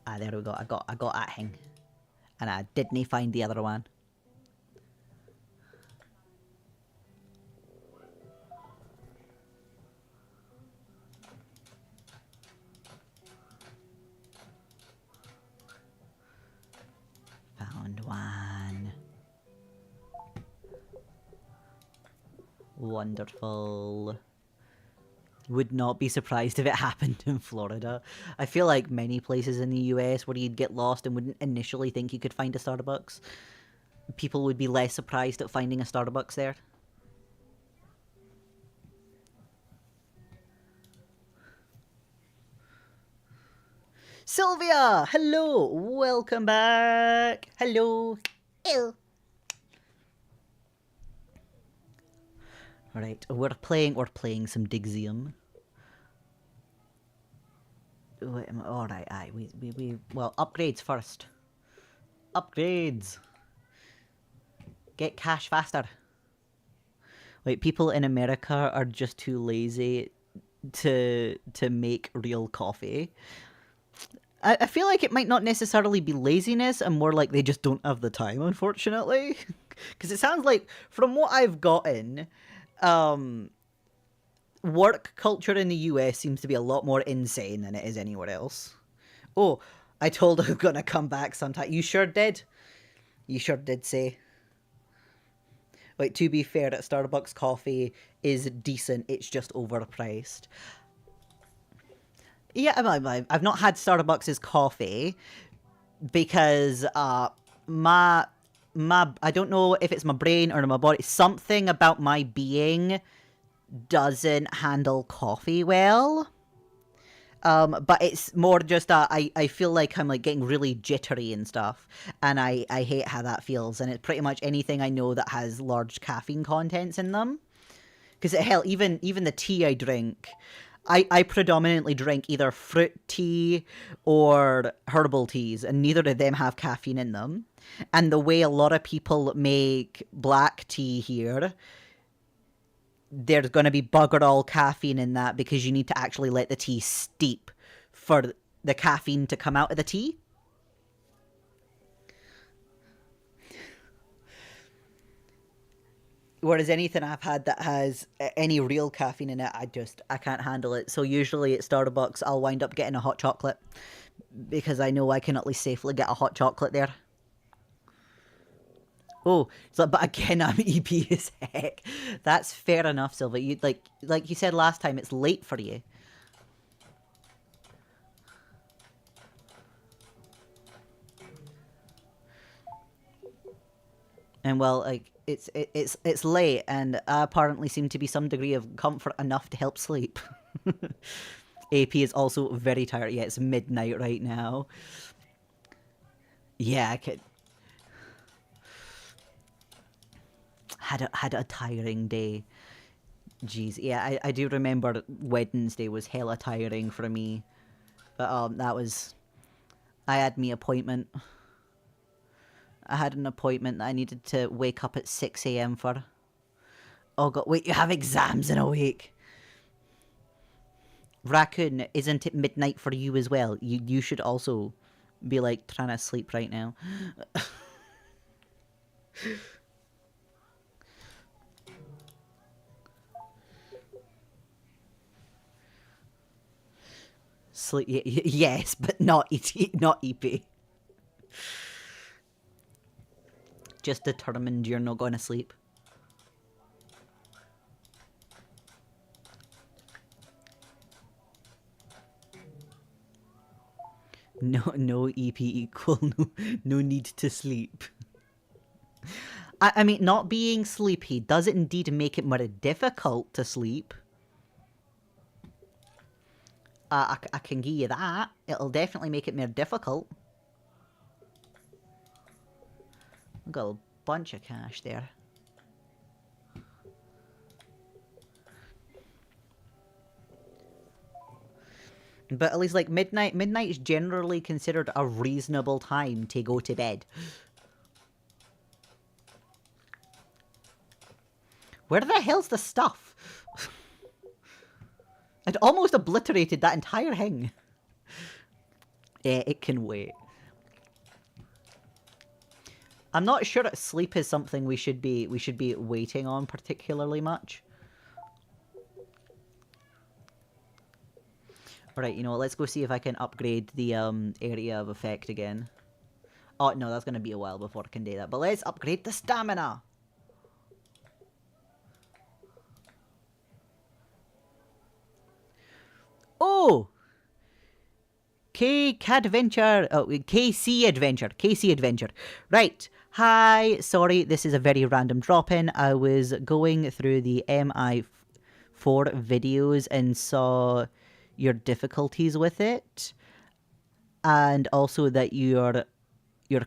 Ah, there we go. I got that thing. And I didn't find the other one. Found one. Wonderful. Would not be surprised if it happened in Florida. I feel like many places in the US where you'd get lost and wouldn't initially think you could find a Starbucks, people would be less surprised at finding a Starbucks there. Sylvia! Hello! Welcome back! Hello! Ew. Alright, we're playing some digseum. Alright, aye, well, upgrades first. Upgrades! Get cash faster. Like, people in America are just too lazy to make real coffee. I feel like it might not necessarily be laziness, and more like they just don't have the time, unfortunately. Because it sounds like, from what I've gotten, work culture in the US seems to be a lot more insane than it is anywhere else. Oh, I told her I'm gonna come back sometime. You sure did? You sure did say. Like, to be fair, at Starbucks coffee is decent, it's just overpriced. Yeah, I've not had Starbucks' coffee because my I don't know if it's my brain or my body, something about my being doesn't handle coffee well. But it's more just I feel like I'm like getting really jittery and stuff, and I hate how that feels. And it's pretty much anything I know that has large caffeine contents in them. Because hell, even the tea I drink, I predominantly drink either fruit tea or herbal teas, and neither of them have caffeine in them. And the way a lot of people make black tea here, there's going to be bugger all caffeine in that because you need to actually let the tea steep for the caffeine to come out of the tea. Whereas anything I've had that has any real caffeine in it, I can't handle it. So usually at Starbucks, I'll wind up getting a hot chocolate because I know I can at least safely get a hot chocolate there. Oh, so, but again, I'm EP as heck. That's fair enough, Silva. You like you said last time, it's late for you. And well, like it's late, and I apparently seem to be some degree of comfort enough to help sleep. AP is also very tired. Yeah, it's midnight right now. Yeah, I could. Had a tiring day. Jeez, yeah, I do remember Wednesday was hella tiring for me. But that was, I had me appointment. I had an appointment that I needed to wake up at 6 a.m. for. Oh god, wait, you have exams in a week. Raccoon, isn't it midnight for you as well? You should also be like trying to sleep right now. Sleep, yes, but not not EP. Just determined you're not going to sleep. No EP equal no need to sleep. I mean, not being sleepy does indeed make it more difficult to sleep. I can give you that. It'll definitely make it more difficult. I've got a bunch of cash there. But at least, like, midnight is generally considered a reasonable time to go to bed. Where the hell's the stuff? I'd almost obliterated that entire thing. It can wait. I'm not sure that sleep is something we should be waiting on particularly much. Alright, you know what, let's go see if I can upgrade the area of effect again. Oh no, that's gonna be a while before I can do that. But let's upgrade the stamina! Oh! K-Cadventure. Oh, KC Adventure. KC Adventure. Right. Hi. Sorry, this is a very random drop-in. I was going through the MI4 videos and saw your difficulties with it. And also that you're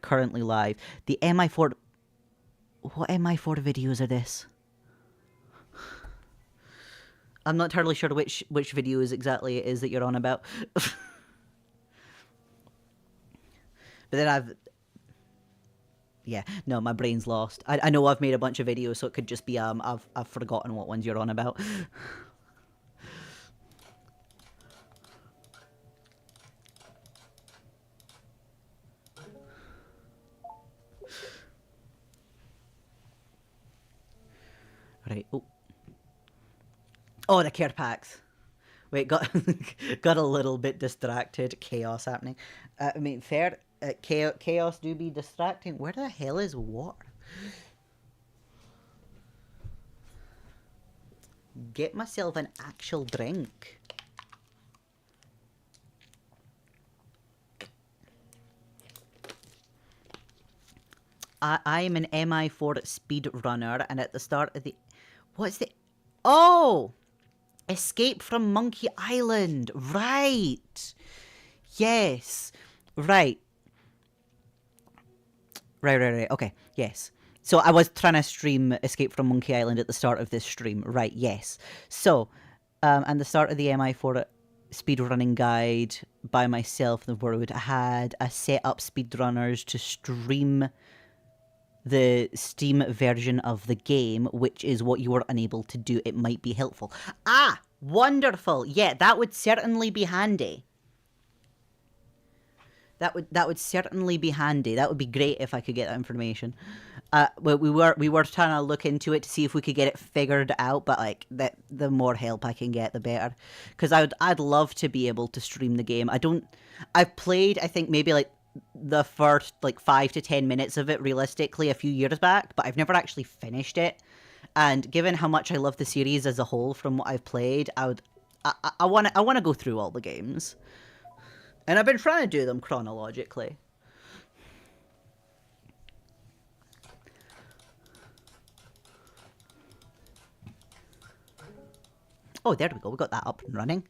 currently live. The MI4... What MI4 videos are this? I'm not entirely sure which videos exactly it is that you're on about. But then yeah, no, my brain's lost. I know I've made a bunch of videos, so it could just be I've forgotten what ones you're on about. Right. Oh, the care packs. Wait, got a little bit distracted. Chaos happening. I mean, fair. Chaos do be distracting. Where the hell is water? Get myself an actual drink. I'm an MI4 speedrunner, and at the start of the... What's the... Oh! Escape from Monkey Island. Right. Yes. Right. Right. Okay. Yes. So I was trying to stream Escape from Monkey Island at the start of this stream. Right. Yes. So, and the start of the MI4 speedrunning guide by myself and the World had a set up speedrunners to stream the Steam version of the game, which is what you were unable to do. It might be helpful. Ah, wonderful. Yeah, that would certainly be handy. That would certainly be handy. That would be great if I could get that information. Well, we were trying to look into it to see if we could get it figured out, but like that, the more help I can get, the better. Because I'd love to be able to stream the game. I've played, I think maybe like the first like 5 to 10 minutes of it realistically a few years back, but I've never actually finished it. And given how much I love the series as a whole from what I've played, I want to go through all the games. And I've been trying to do them chronologically. Oh, there we go. We got that up and running.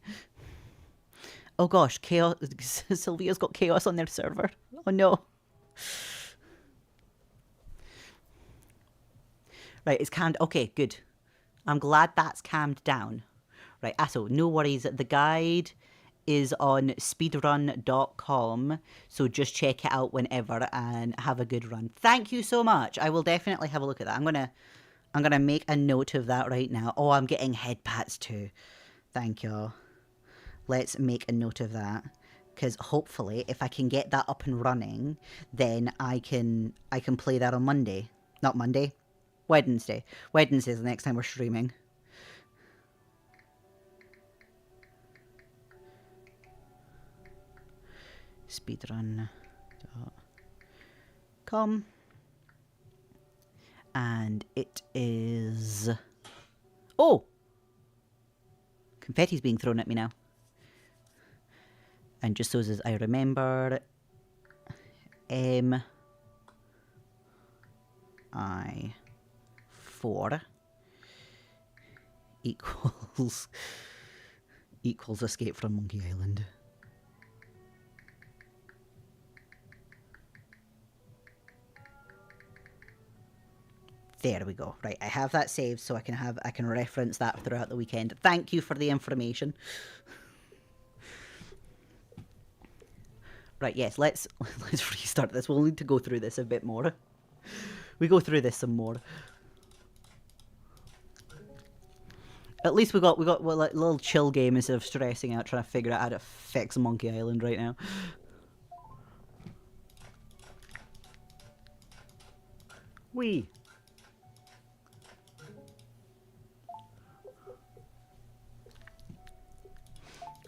Oh gosh, chaos. Sylvia's got chaos on their server. Oh no. Right, it's calmed. Okay, good. I'm glad that's calmed down. Right, so no worries. The guide is on speedrun.com, so just check it out whenever and have a good run. Thank you so much. I will definitely have a look at that. I'm gonna make a note of that right now. Oh, I'm getting head pats too. Thank you. Let's make a note of that, because hopefully if I can get that up and running, then I can play that on Monday. Not Monday, Wednesday. Wednesday is the next time we're streaming. Speedrun.com. And it is... Oh! Confetti's being thrown at me now. And just so as I remember, MI4 equals Escape from Monkey Island. There we go. Right, I have that saved so I can reference that throughout the weekend. Thank you for the information. Right, yes, let's restart this. We'll need to go through this a bit more. We go through this some more. At least we got like, a little chill game instead of stressing out trying to figure out how to fix Monkey Island right now. Wee.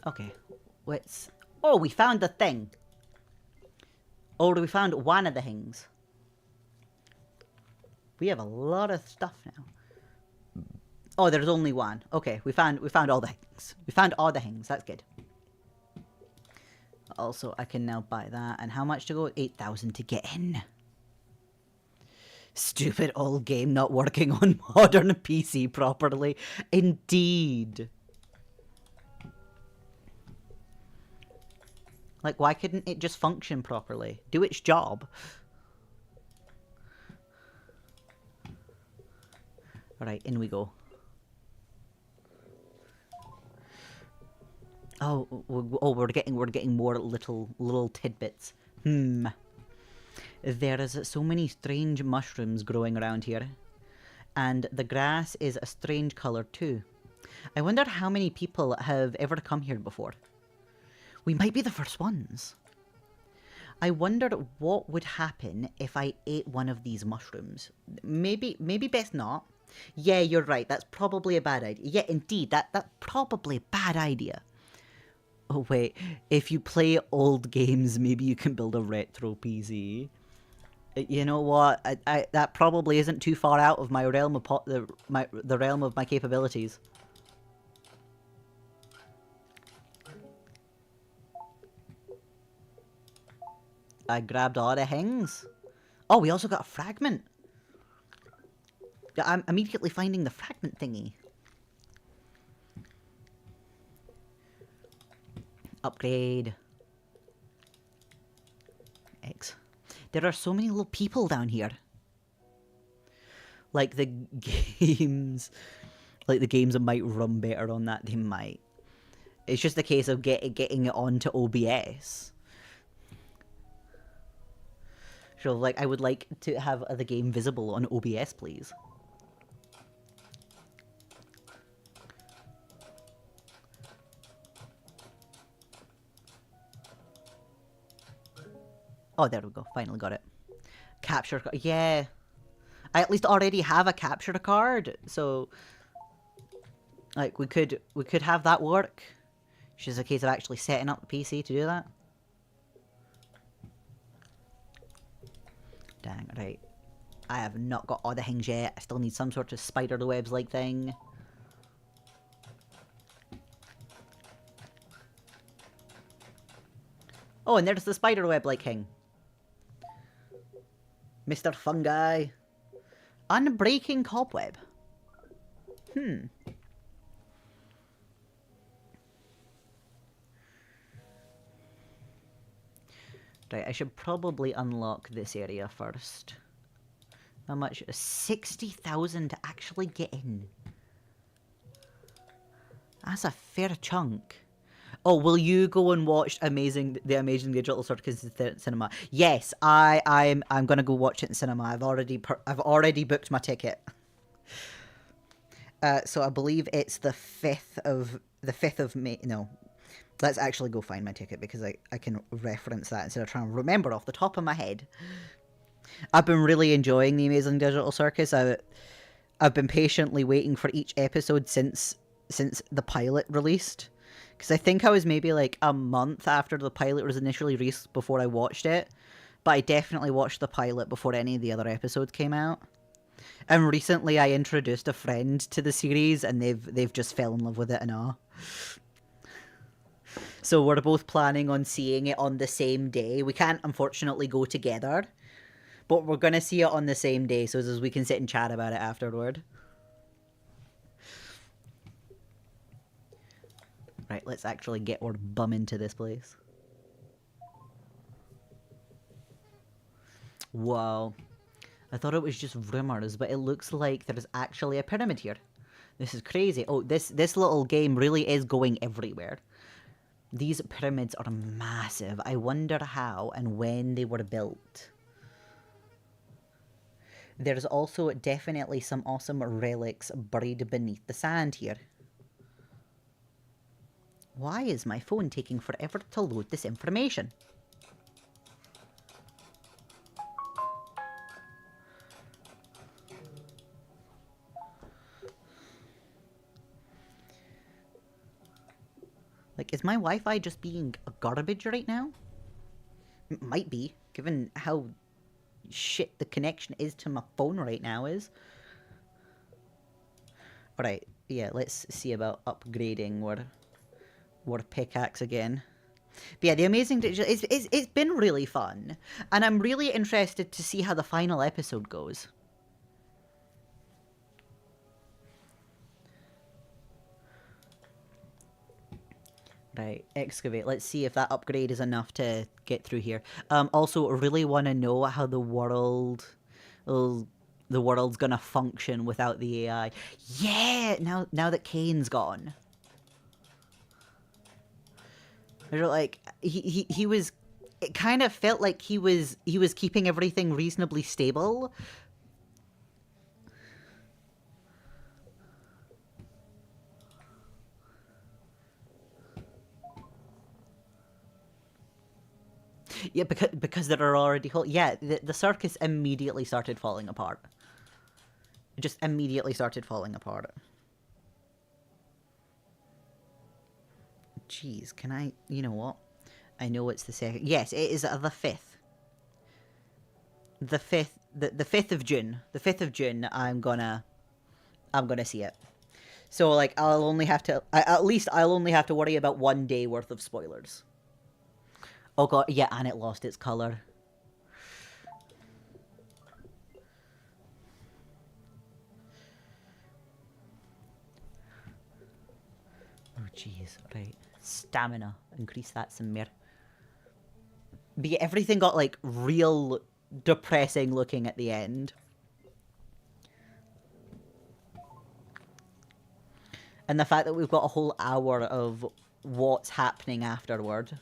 Okay, let's... Oh, we found the thing. Or we found one of the things. We have a lot of stuff now. Oh, there's only one. Okay, we found all the things. We found all the things. That's good. Also, I can now buy that. And how much to go? 8,000 to get in. Stupid old game not working on modern PC properly. Indeed. Like, why couldn't it just function properly? Do its job. Alright, in we go. Oh, we're getting more little tidbits. There is so many strange mushrooms growing around here. And the grass is a strange colour too. I wonder how many people have ever come here before. We might be the first ones. I wondered what would happen if I ate one of these mushrooms. Maybe best not. Yeah, you're right. That's probably a bad idea. Yeah, indeed. That's probably a bad idea. Oh, wait. If you play old games, maybe you can build a retro PC. You know what? I that probably isn't too far out of my realm of the realm of my capabilities. I grabbed all the things. Oh, we also got a fragment. I'm immediately finding the fragment thingy. Upgrade. X. There are so many little people down here. Like the games... Like the games that might run better on that, they might. It's just a case of getting it onto OBS. So, like, I would like to have the game visible on OBS, please. Oh, there we go. Finally got it. Capture card. Yeah. I at least already have a capture card, so... Like, we could have that work. It's just a case of actually setting up the PC to do that. Dang, right. I have not got all the things yet. I still need some sort of spider webs-like thing. Oh, and there's the spider web-like thing. Mr. Fungi. Unbreaking cobweb. Right, I should probably unlock this area first. How much? 60,000 to actually get in. That's a fair chunk. Oh, will you go and watch the Amazing Digital Circus cinema? Yes, I'm gonna go watch it in cinema. I've already booked my ticket. So I believe it's the 5th of May. No, let's actually go find my ticket because I can reference that instead of trying to remember off the top of my head. I've been really enjoying the Amazing Digital Circus. I've been patiently waiting for each episode since the pilot released. Because I think I was maybe like a month after the pilot was initially released before I watched it. But I definitely watched the pilot before any of the other episodes came out. And recently I introduced a friend to the series and they've just fell in love with it and all. So we're both planning on seeing it on the same day. We can't unfortunately go together. But we're going to see it on the same day so as we can sit and chat about it afterward. Right, let's actually get our bum into this place. Wow. I thought it was just rumors, but it looks like there's actually a pyramid here. This is crazy. Oh, this little game really is going everywhere. These pyramids are massive. I wonder how and when they were built. There's also definitely some awesome relics buried beneath the sand here. Why is my phone taking forever to load this information? is my Wi-Fi just being garbage right now? It might be, given how shit the connection is to my phone right now is. Alright, yeah, let's see about upgrading our pickaxe again. But yeah, the amazing it's been really fun, and I'm really interested to see how the final episode goes. Right, excavate. Let's see if that upgrade is enough to get through here. Also, really want to know how the world's gonna function without the AI. Yeah, now that Kane's gone. Like he was. It kind of felt like he was keeping everything reasonably stable. Yeah, because there are already yeah, the circus immediately started falling apart. It just immediately started falling apart. Jeez, can I? You know what? I know it's the second. Yes, it is the 5th. The 5th, the 5th of June. The 5th of June. I'm gonna see it. So like, I'll only have to. At least I'll only have to worry about 1 day worth of spoilers. Oh god, yeah, and it lost its color. Oh jeez, right. Stamina. Increase that some more. But yeah, everything got like real depressing looking at the end. And the fact that we've got a whole hour of what's happening afterward.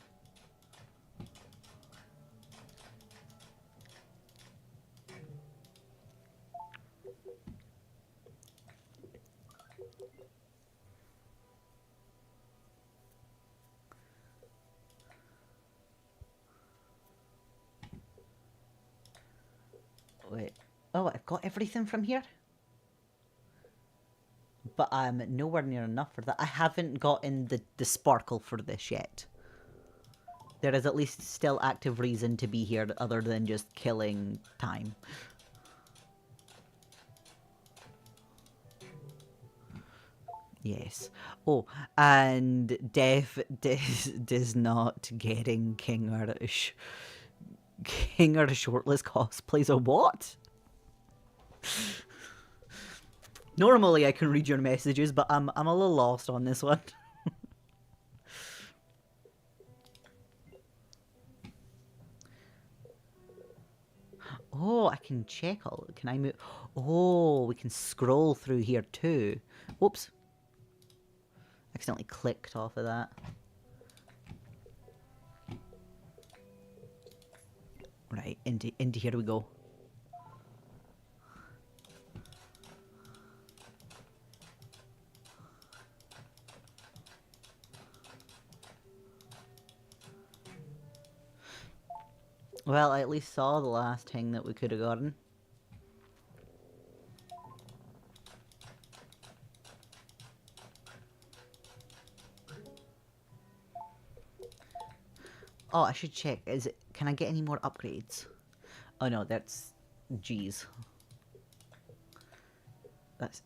Wait. Oh, I've got everything from here? But I'm nowhere near enough for that. I haven't gotten the sparkle for this yet. There is at least still active reason to be here other than just killing time. Yes. Oh, and Dev does not getting King or shortless cosplays or what? Normally I can read your messages, but I'm a little lost on this one. Oh, I can check all. Can I move? Oh, we can scroll through here too. Whoops. Accidentally clicked off of that. Right, into here we go. Well, I at least saw the last thing that we could have gotten. Oh, I should check. Can I get any more upgrades? Oh no, that's G's.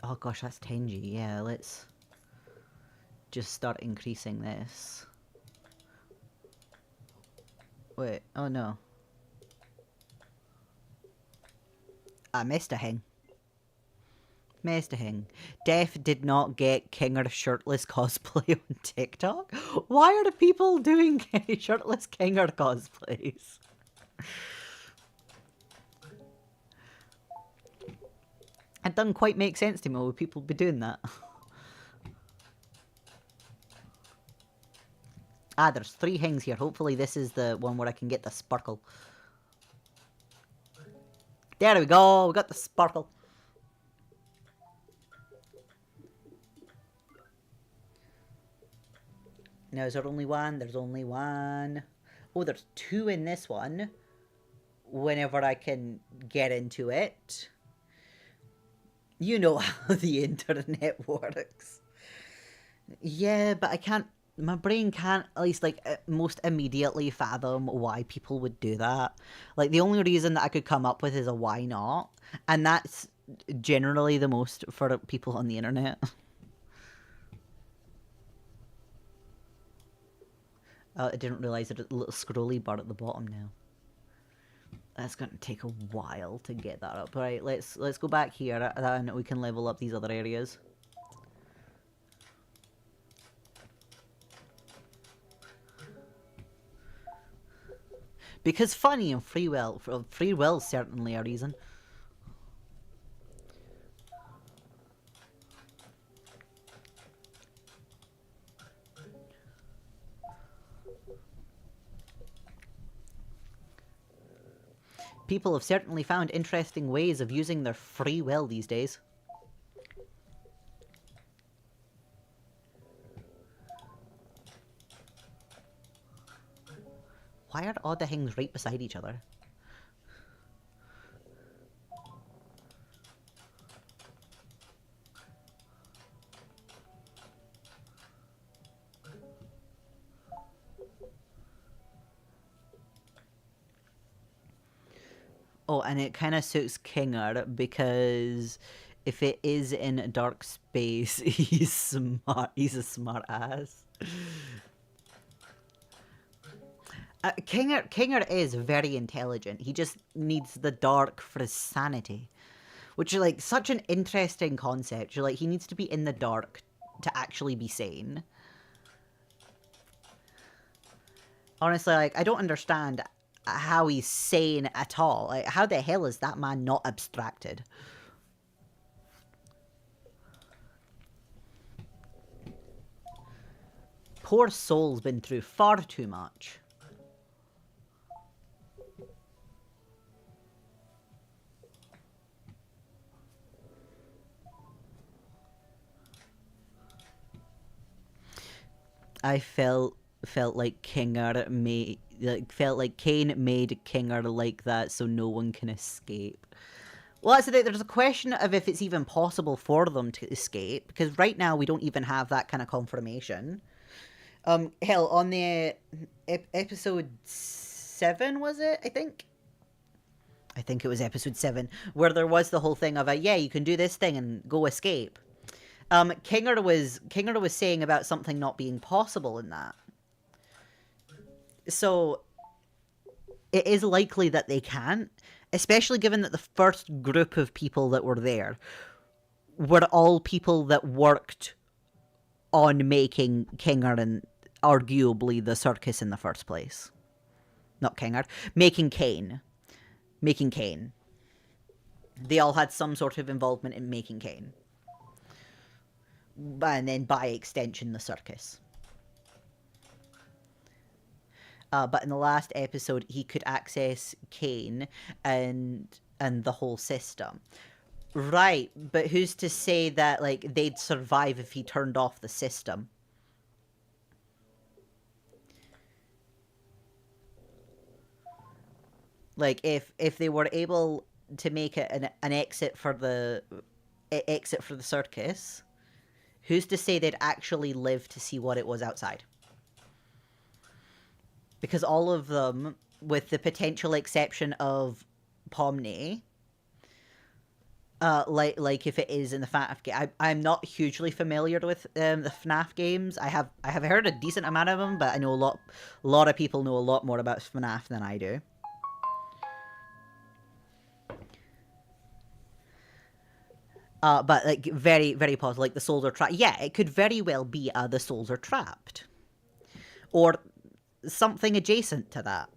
Oh gosh, that's 10G. Yeah, let's just start increasing this. Wait, oh no. I missed a thing. Missed a thing. Def did not get King or shirtless cosplay on TikTok. Why are the people doing shirtless King or cosplays? It doesn't quite make sense to me why people be doing that. Ah, there's 3 things here. Hopefully this is the one where I can get the sparkle. There we go, we got the sparkle. Now, is there only one? There's only one. Oh, there's 2 in this one. Whenever I can get into it. You know how the internet works. Yeah, but I can't my brain can't at least like most immediately fathom why people would do that. Like the only reason that I could come up with is a why not, and that's generally the most for people on the internet. I didn't realize there's a little scrolly bar at the bottom now. That's going to take a while to get that up. Right, let's go back here and we can level up these other areas. Because funny and free will certainly a reason. People have certainly found interesting ways of using their free will these days. Why are all the things right beside each other? Oh, and it kind of suits Kinger because if it is in a dark space, he's smart. He's a smart ass. Kinger is very intelligent. He just needs the dark for his sanity, which is like such an interesting concept. You're like he needs to be in the dark to actually be sane. Honestly, like I don't understand how he's sane at all. Like, how the hell is that man not abstracted? Poor soul's been through far too much. I felt like Kinger made felt like Kane made Kinger like that so no one can escape. Well, that's the thing. There's a question of if it's even possible for them to escape because right now we don't even have that kind of confirmation. Hell, on the episode 7 was it? I think it was episode 7 where there was the whole thing of a yeah you can do this thing and go escape. Kinger was saying about something not being possible in that. So it is likely that they can't, especially given that the first group of people that were there were all people that worked on making Kinger and arguably the circus in the first place. Not Kinger, making Kane. Making Kane. They all had some sort of involvement in making Kane. And then by extension, the circus. But in the last episode, he could access Kane and the whole system. Right, but who's to say that like they'd survive if he turned off the system? Like if they were able to make it an exit for the circus, who's to say they'd actually live to see what it was outside? Because all of them, with the potential exception of Pomni, like if it is in the FNAF game, I'm not hugely familiar with the FNAF games. I have heard a decent amount of them, but I know a lot of people know a lot more about FNAF than I do. But like very very possible, like the souls are trapped. Yeah, it could very well be the souls are trapped, or something adjacent to that.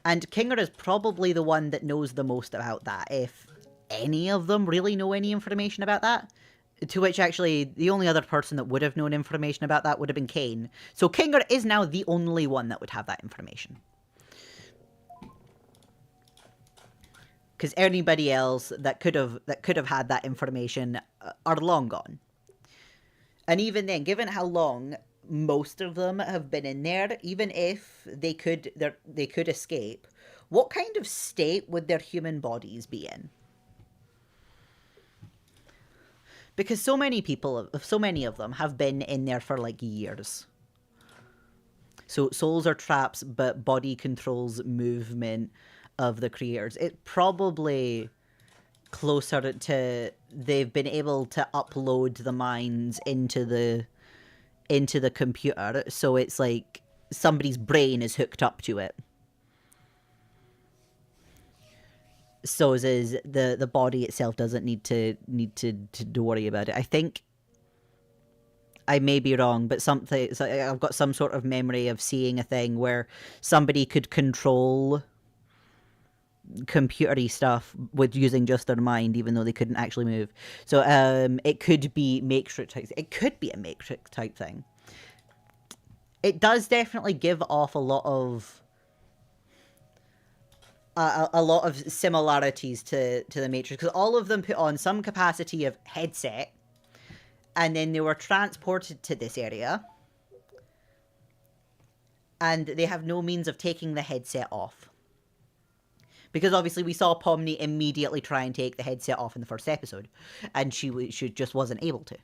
And Kinger is probably the one that knows the most about that, if any of them really know any information about that. To which, actually, the only other person that would have known information about that would have been Kane. So Kinger is now the only one that would have that information. Because anybody else that could have had that information are long gone. And even then, given how long most of them have been in there, even if they could escape, what kind of state would their human bodies be in? because so many of them have been in there for like years. So souls are traps, but body controls movement of the creators. It probably closer to they've been able to upload the minds into the computer, so it's like somebody's brain is hooked up to it. So is the body itself doesn't need to worry about it. I think I may be wrong, but something so I've got some sort of memory of seeing a thing where somebody could control computery stuff with using just their mind, even though they couldn't actually move. So it could be Matrix type. It could be a Matrix type thing. It does definitely give off a lot of similarities to the Matrix, because all of them put on some capacity of headset, and then they were transported to this area, and they have no means of taking the headset off. Because obviously we saw Pomni immediately try and take the headset off in the first episode, and she just wasn't able to.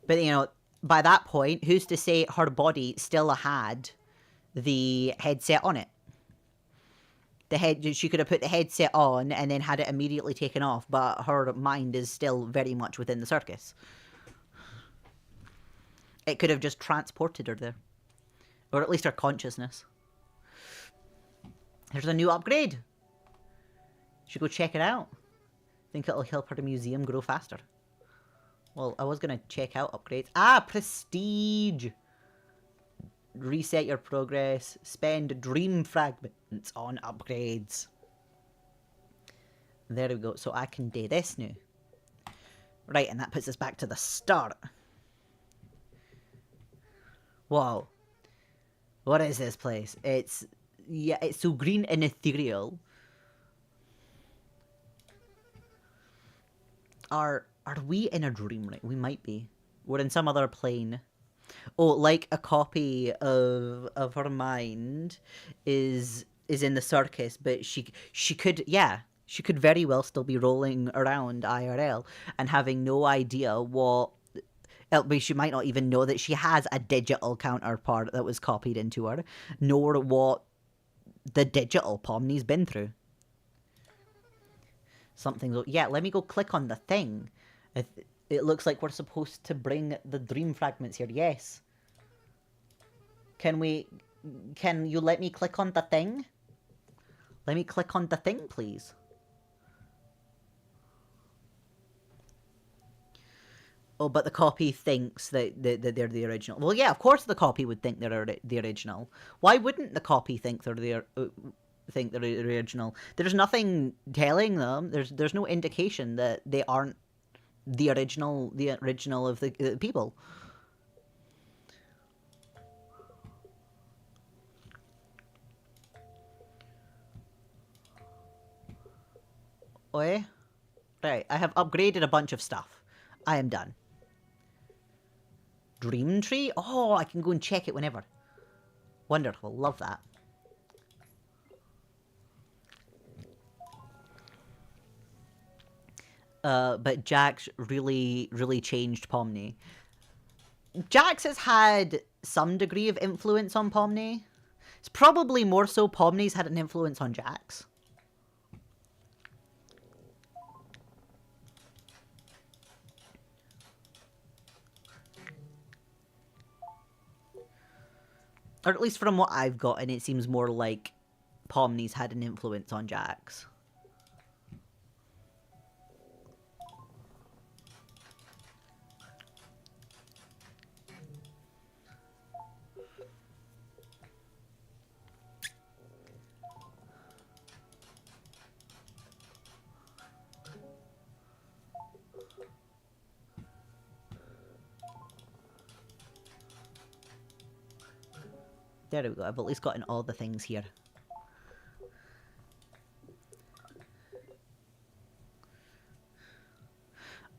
But, you know, by that point, who's to say her body still had the headset on it? She could have put the headset on and then had it immediately taken off, but her mind is still very much within the circus. It could have just transported her there. Or at least her consciousness. There's a new upgrade. Should go check it out. Think it'll help her museum grow faster. Well, I was going to check out upgrades. Ah, prestige! Reset your progress. Spend dream fragments on upgrades. There we go. So I can do this now. Right, and that puts us back to the start. Whoa. What is this place? It's so green and ethereal. Are we in a dream right? We might be. We're in some other plane. Oh, like a copy of her mind is in the circus, but she could very well still be rolling around IRL and having no idea what. She might not even know that she has a digital counterpart that was copied into her, nor what the digital Pomni's been through. Something. Yeah, let me go click on the thing. It looks like we're supposed to bring the dream fragments here. Yes. Can you let me click on the thing? Let me click on the thing, please. Oh, but the copy thinks that they're the original. Well, yeah, of course the copy would think they're the original. Why wouldn't the copy think they're the original? There's nothing telling them. There's no indication that they aren't the original of the people. Oi. Right, I have upgraded a bunch of stuff. I am done. Dream tree? Oh, I can go and check it whenever. Wonderful, love that. But Jax really changed Pomni. Jax has had some degree of influence on Pomni. It's probably more so Pomni's had an influence on Jax. Or at least from what I've gotten, it seems more like Pomni's had an influence on Jax. There we go, I've at least gotten all the things here.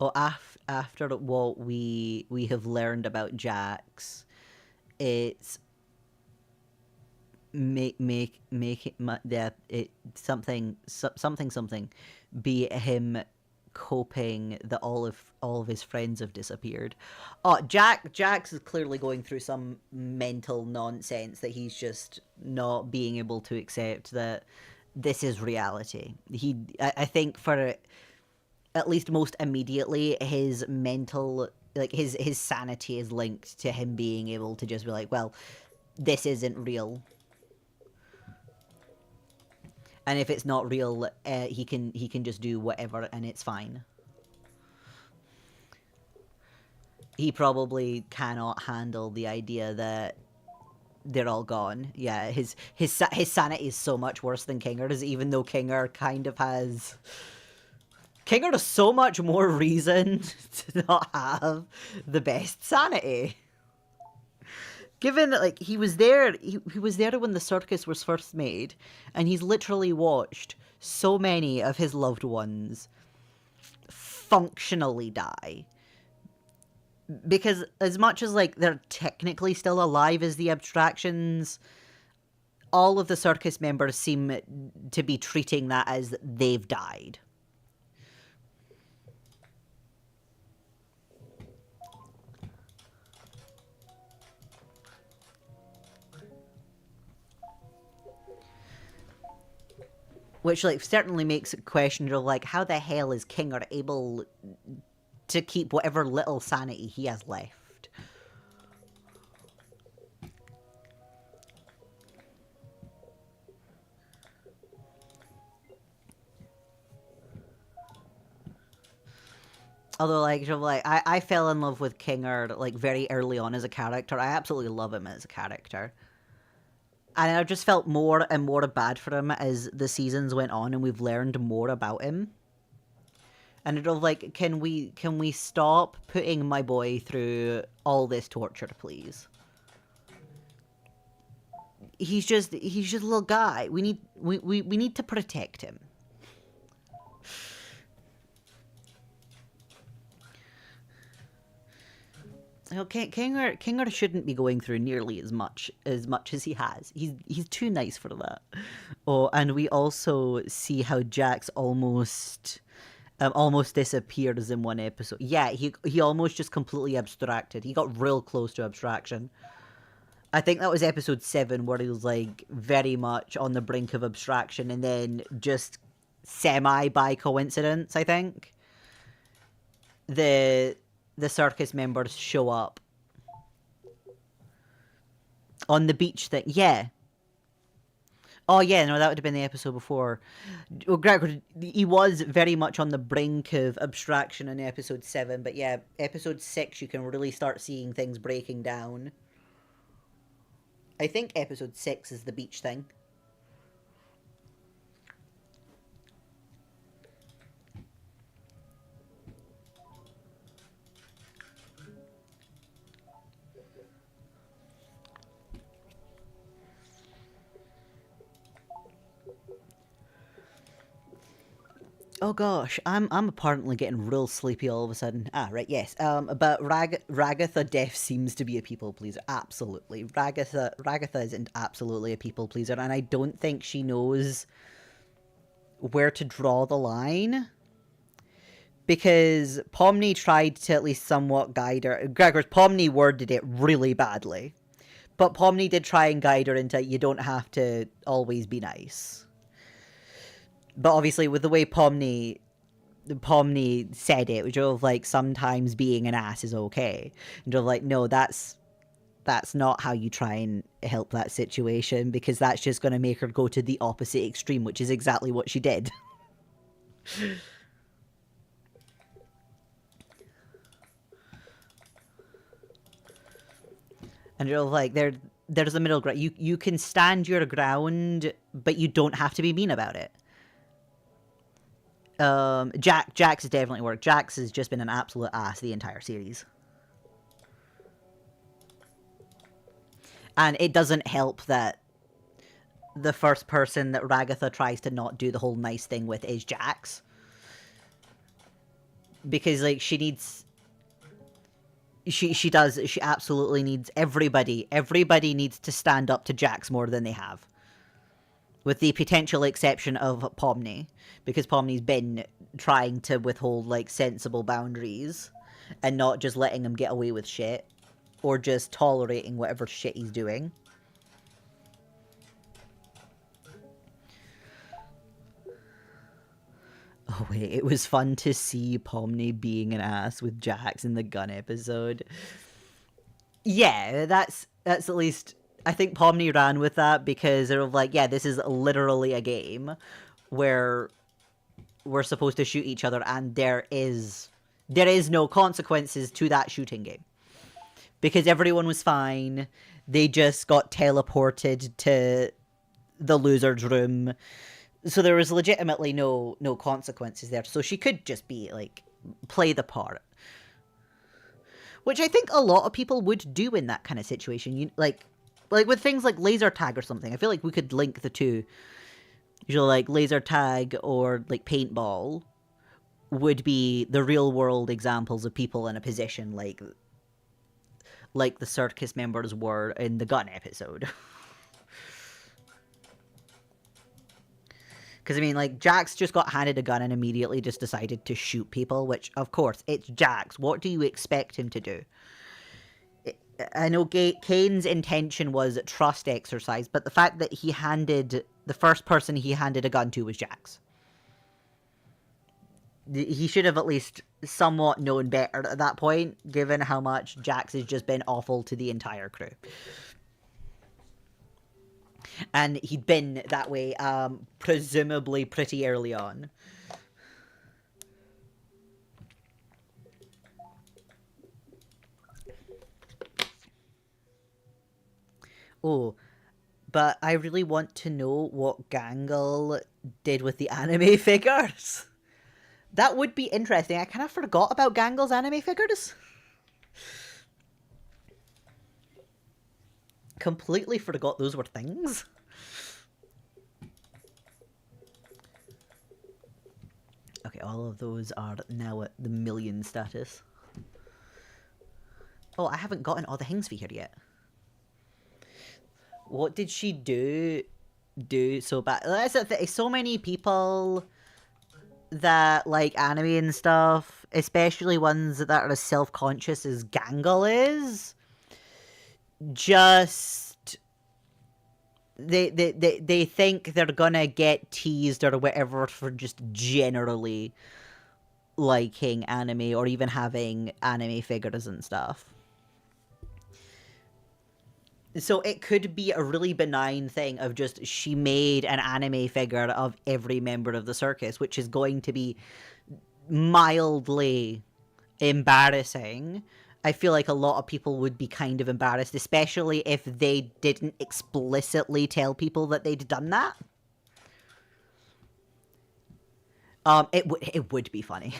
Oh, after what we have learned about Jax, it's make it yeah, it something something be him coping that all of his friends have disappeared. Oh, Jax is clearly going through some mental nonsense that he's just not being able to accept that this is reality. I think for at least most immediately, his mental, like his sanity is linked to him being able to just be like, well, this isn't real. And if it's not real, he can just do whatever and it's fine. He probably cannot handle the idea that they're all gone. Yeah, his sanity is so much worse than Kinger's, even though Kinger kind of has. Kinger has so much more reason to not have the best sanity. Given that, like, he was there when the circus was first made, and he's literally watched so many of his loved ones functionally die. Because as much as, like, they're technically still alive as the abstractions, all of the circus members seem to be treating that as they've died. Which, like, certainly makes it questionable, like, how the hell is Kinger able to keep whatever little sanity he has left? Although, like, I fell in love with Kinger, like, very early on as a character. I absolutely love him as a character. And I just felt more and more bad for him as the seasons went on and we've learned more about him. And it's like, can we stop putting my boy through all this torture, please? He's just a little guy. We need to protect him. Okay, Kinger shouldn't be going through nearly as much as he has. He's too nice for that. Oh, and we also see how Jax almost disappears in one episode. Yeah, he almost just completely abstracted. He got real close to abstraction. I think that was episode 7 where he was like very much on the brink of abstraction, and then just semi by coincidence, I think the circus members show up on the beach thing. Yeah. Oh, yeah, no, that would have been the episode before. Well, Gregor, he was very much on the brink of abstraction in episode 7, but yeah, episode 6, you can really start seeing things breaking down. I think episode 6 is the beach thing. Oh gosh, I'm apparently getting real sleepy all of a sudden. Ah, right, yes. But Ragatha Def seems to be a people pleaser. Absolutely, Ragatha isn't absolutely a people pleaser, and I don't think she knows where to draw the line. Because Pomni tried to at least somewhat guide her. Gregor's Pomni worded it really badly, but Pomni did try and guide her into you don't have to always be nice. But obviously, with the way Pomni said it, which was like sometimes being an ass is okay, and you're like, no, that's not how you try and help that situation, because that's just going to make her go to the opposite extreme, which is exactly what she did. And you're like, there's a middle ground. You can stand your ground, but you don't have to be mean about it. Jax has definitely worked. Jax has just been an absolute ass the entire series. And it doesn't help that the first person that Ragatha tries to not do the whole nice thing with is Jax. Because, like, she needs... She does. She absolutely needs everybody. Everybody needs to stand up to Jax more than they have, with the potential exception of Pomni, because Pomni's been trying to withhold like sensible boundaries, and not just letting him get away with shit, or just tolerating whatever shit he's doing. Oh wait, it was fun to see Pomni being an ass with Jax in the gun episode. Yeah, that's at least, I think Pomni ran with that because they're like, yeah, this is literally a game where we're supposed to shoot each other and there is no consequences to that shooting game. Because everyone was fine. They just got teleported to the loser's room. So there was legitimately no consequences there. So she could just be like play the part. Which I think a lot of people would do in that kind of situation. You like with things like laser tag or something. I feel like we could link the two. Usually like laser tag or like paintball would be the real world examples of people in a position like the circus members were in the gun episode. Because, I mean, like, Jax just got handed a gun and immediately just decided to shoot people, which, of course, it's Jax. What do you expect him to do? I know Kane's intention was trust exercise, but the fact that the first person he handed a gun to was Jax. He should have at least somewhat known better at that point, given how much Jax has just been awful to the entire crew. And he'd been that way, presumably pretty early on. Oh, but I really want to know what Gangle did with the anime figures. That would be interesting. I kind of forgot about Gangle's anime figures. Completely forgot those were things. Okay, all of those are now at the million status. Oh, I haven't gotten all the things for here yet. What did she do so bad? That's the thing. So many people that like anime and stuff, especially ones that are as self-conscious as Gangle is, just they think they're gonna get teased or whatever for just generally liking anime or even having anime figures and stuff. So it could be a really benign thing of just she made an anime figure of every member of the circus, which is going to be mildly embarrassing. I feel like a lot of people would be kind of embarrassed, especially if they didn't explicitly tell people that they'd done that. It would be funny.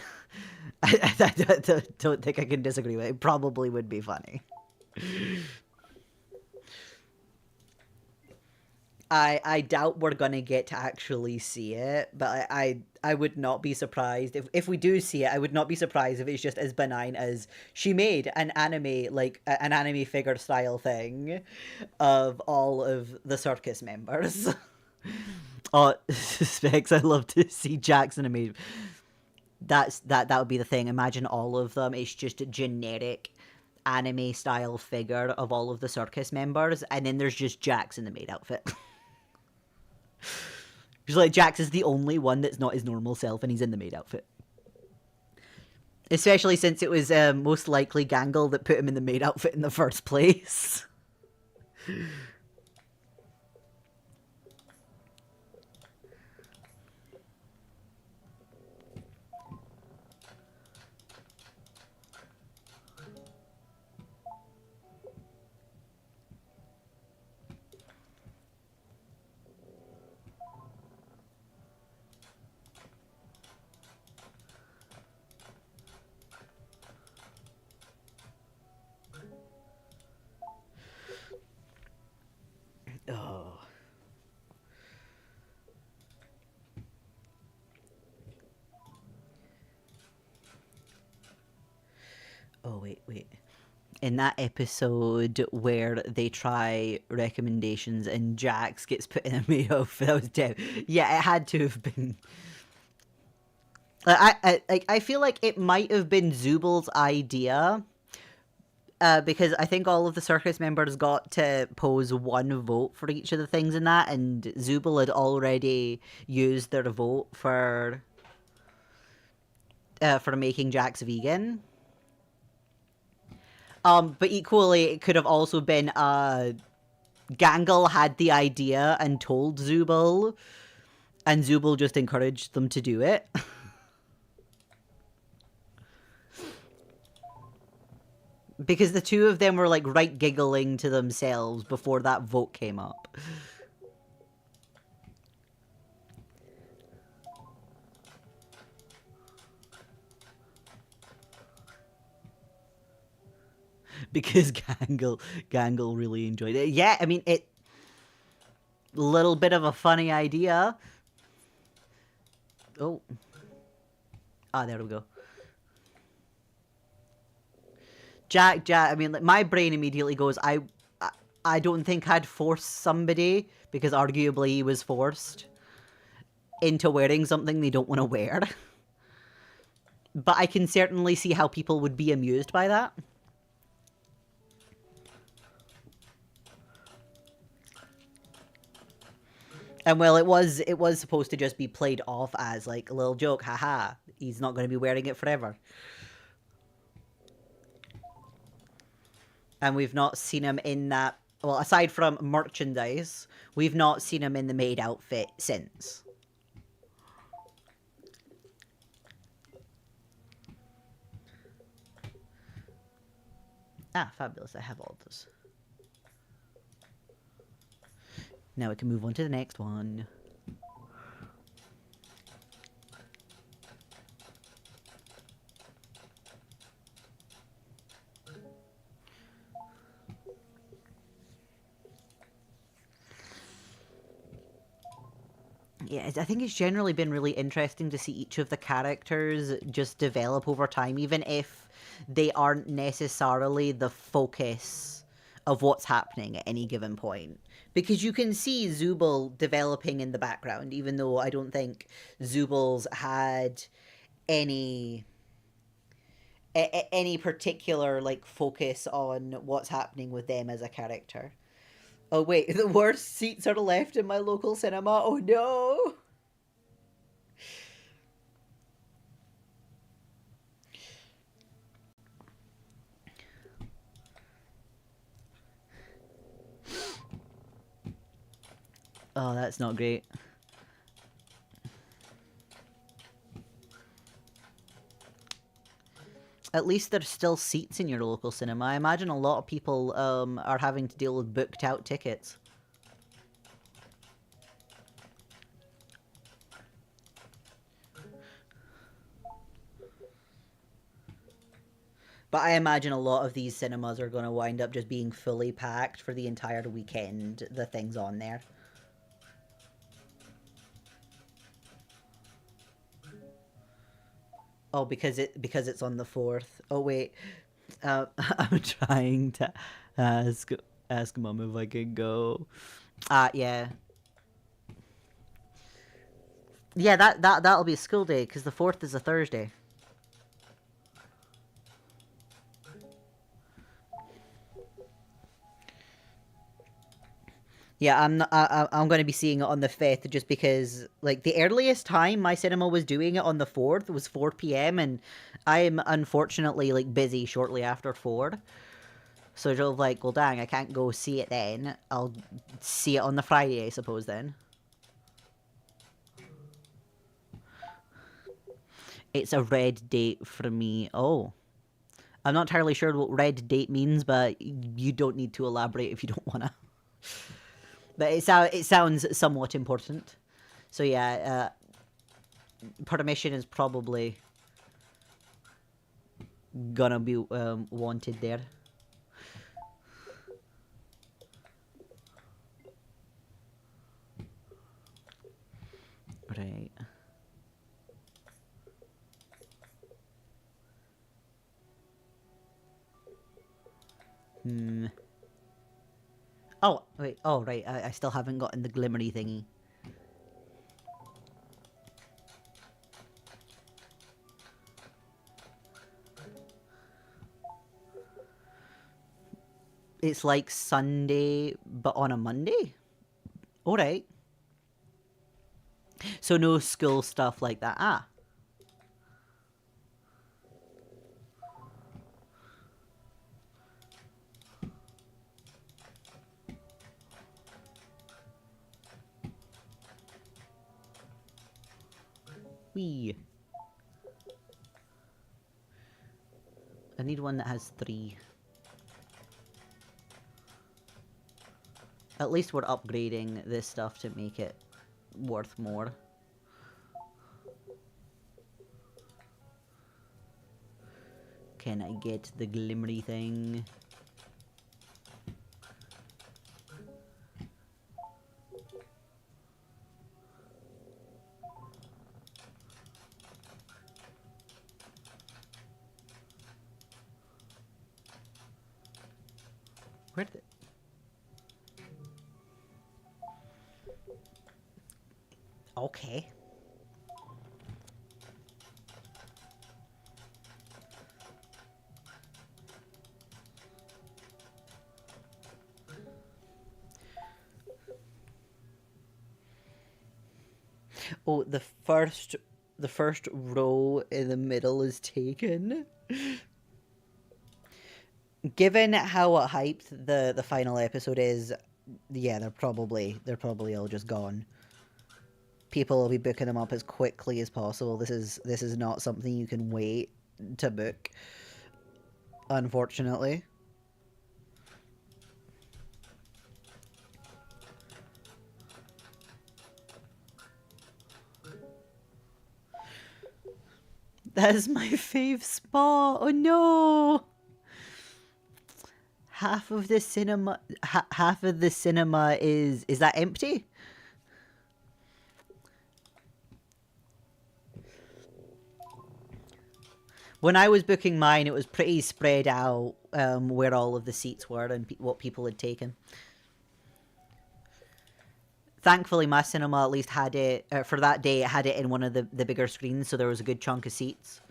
I don't think I can disagree with it. It probably would be funny. I doubt we're gonna get to actually see it, but I would not be surprised if we do see it. I would not be surprised if it's just as benign as she made an anime an anime figure style thing of all of the circus members. Oh, Specs, I love to see Jackson amazing. That would be the thing. Imagine all of them. It's just a generic anime style figure of all of the circus members, and then there's just Jax in the maid outfit. Just like Jax is the only one that's not his normal self, and he's in the maid outfit. Especially since it was most likely Gangle that put him in the maid outfit in the first place. Oh. Oh, wait. in that episode where they try recommendations and Jax gets put in a maid outfit. That was dead. Yeah, it had to have been. I feel like it might have been Zubal's idea. Because I think all of the circus members got to pose one vote for each of the things in that, and Zubal had already used their vote for making Jax vegan. But equally, it could have also been Gangle had the idea and told Zubal, and Zubal just encouraged them to do it. Because the two of them were like right giggling to themselves before that vote came up. Because Gangle really enjoyed it. Yeah, I mean, it little bit of a funny idea. Oh. Ah, there we go. Jack, I mean, like, my brain immediately goes, I don't think I'd force somebody, because arguably he was forced, into wearing something they don't want to wear. But I can certainly see how people would be amused by that. And well, it was supposed to just be played off as like a little joke, haha. He's not going to be wearing it forever. And we've not seen him in that. Well, aside from merchandise, we've not seen him in the maid outfit since. Ah, fabulous! I have all of those. Now we can move on to the next one. Yeah, I think it's generally been really interesting to see each of the characters just develop over time, even if they aren't necessarily the focus of what's happening at any given point. Because you can see Zubal developing in the background, even though I don't think Zubal's had any any particular like focus on what's happening with them as a character. Oh wait, the worst seats are left in my local cinema. Oh no. Oh, that's not great. At least there's still seats in your local cinema. I imagine a lot of people are having to deal with booked out tickets. But I imagine a lot of these cinemas are going to wind up just being fully packed for the entire weekend, the things on there. Oh, because it's on the 4th. Oh wait, I'm trying to ask mom if I can go. Yeah. Yeah, that'll be a school day because the 4th is a Thursday. Yeah, I'm going to be seeing it on the 5th just because like the earliest time my cinema was doing it on the 4th was 4 p.m. and I'm unfortunately like busy shortly after 4. So you're like, well, dang, I can't go see it then. I'll see it on the Friday, I suppose, then. It's a red date for me. Oh. I'm not entirely sure what red date means, but you don't need to elaborate if you don't want to. But it sounds somewhat important. So yeah, permission is probably gonna be wanted there. Right. Hmm. Oh, wait. Oh, right. I still haven't gotten the glimmery thingy. It's like Sunday, but on a Monday? Alright. So no school stuff like that. Ah. Wee. I need one that has 3. At least we're upgrading this stuff to make it worth more. Can I get the glimmery thing? Where did it... Okay. Oh, the first row in the middle is taken. Given how hyped the final episode is, yeah, they're probably all just gone. People will be booking them up as quickly as possible. This is not something you can wait to book, unfortunately. That is my fave spot. Oh no! Half of the cinema is that empty? When I was booking mine, it was pretty spread out where all of the seats were and what people had taken. Thankfully, my cinema at least had it, for that day, it had it in one of the bigger screens, so there was a good chunk of seats.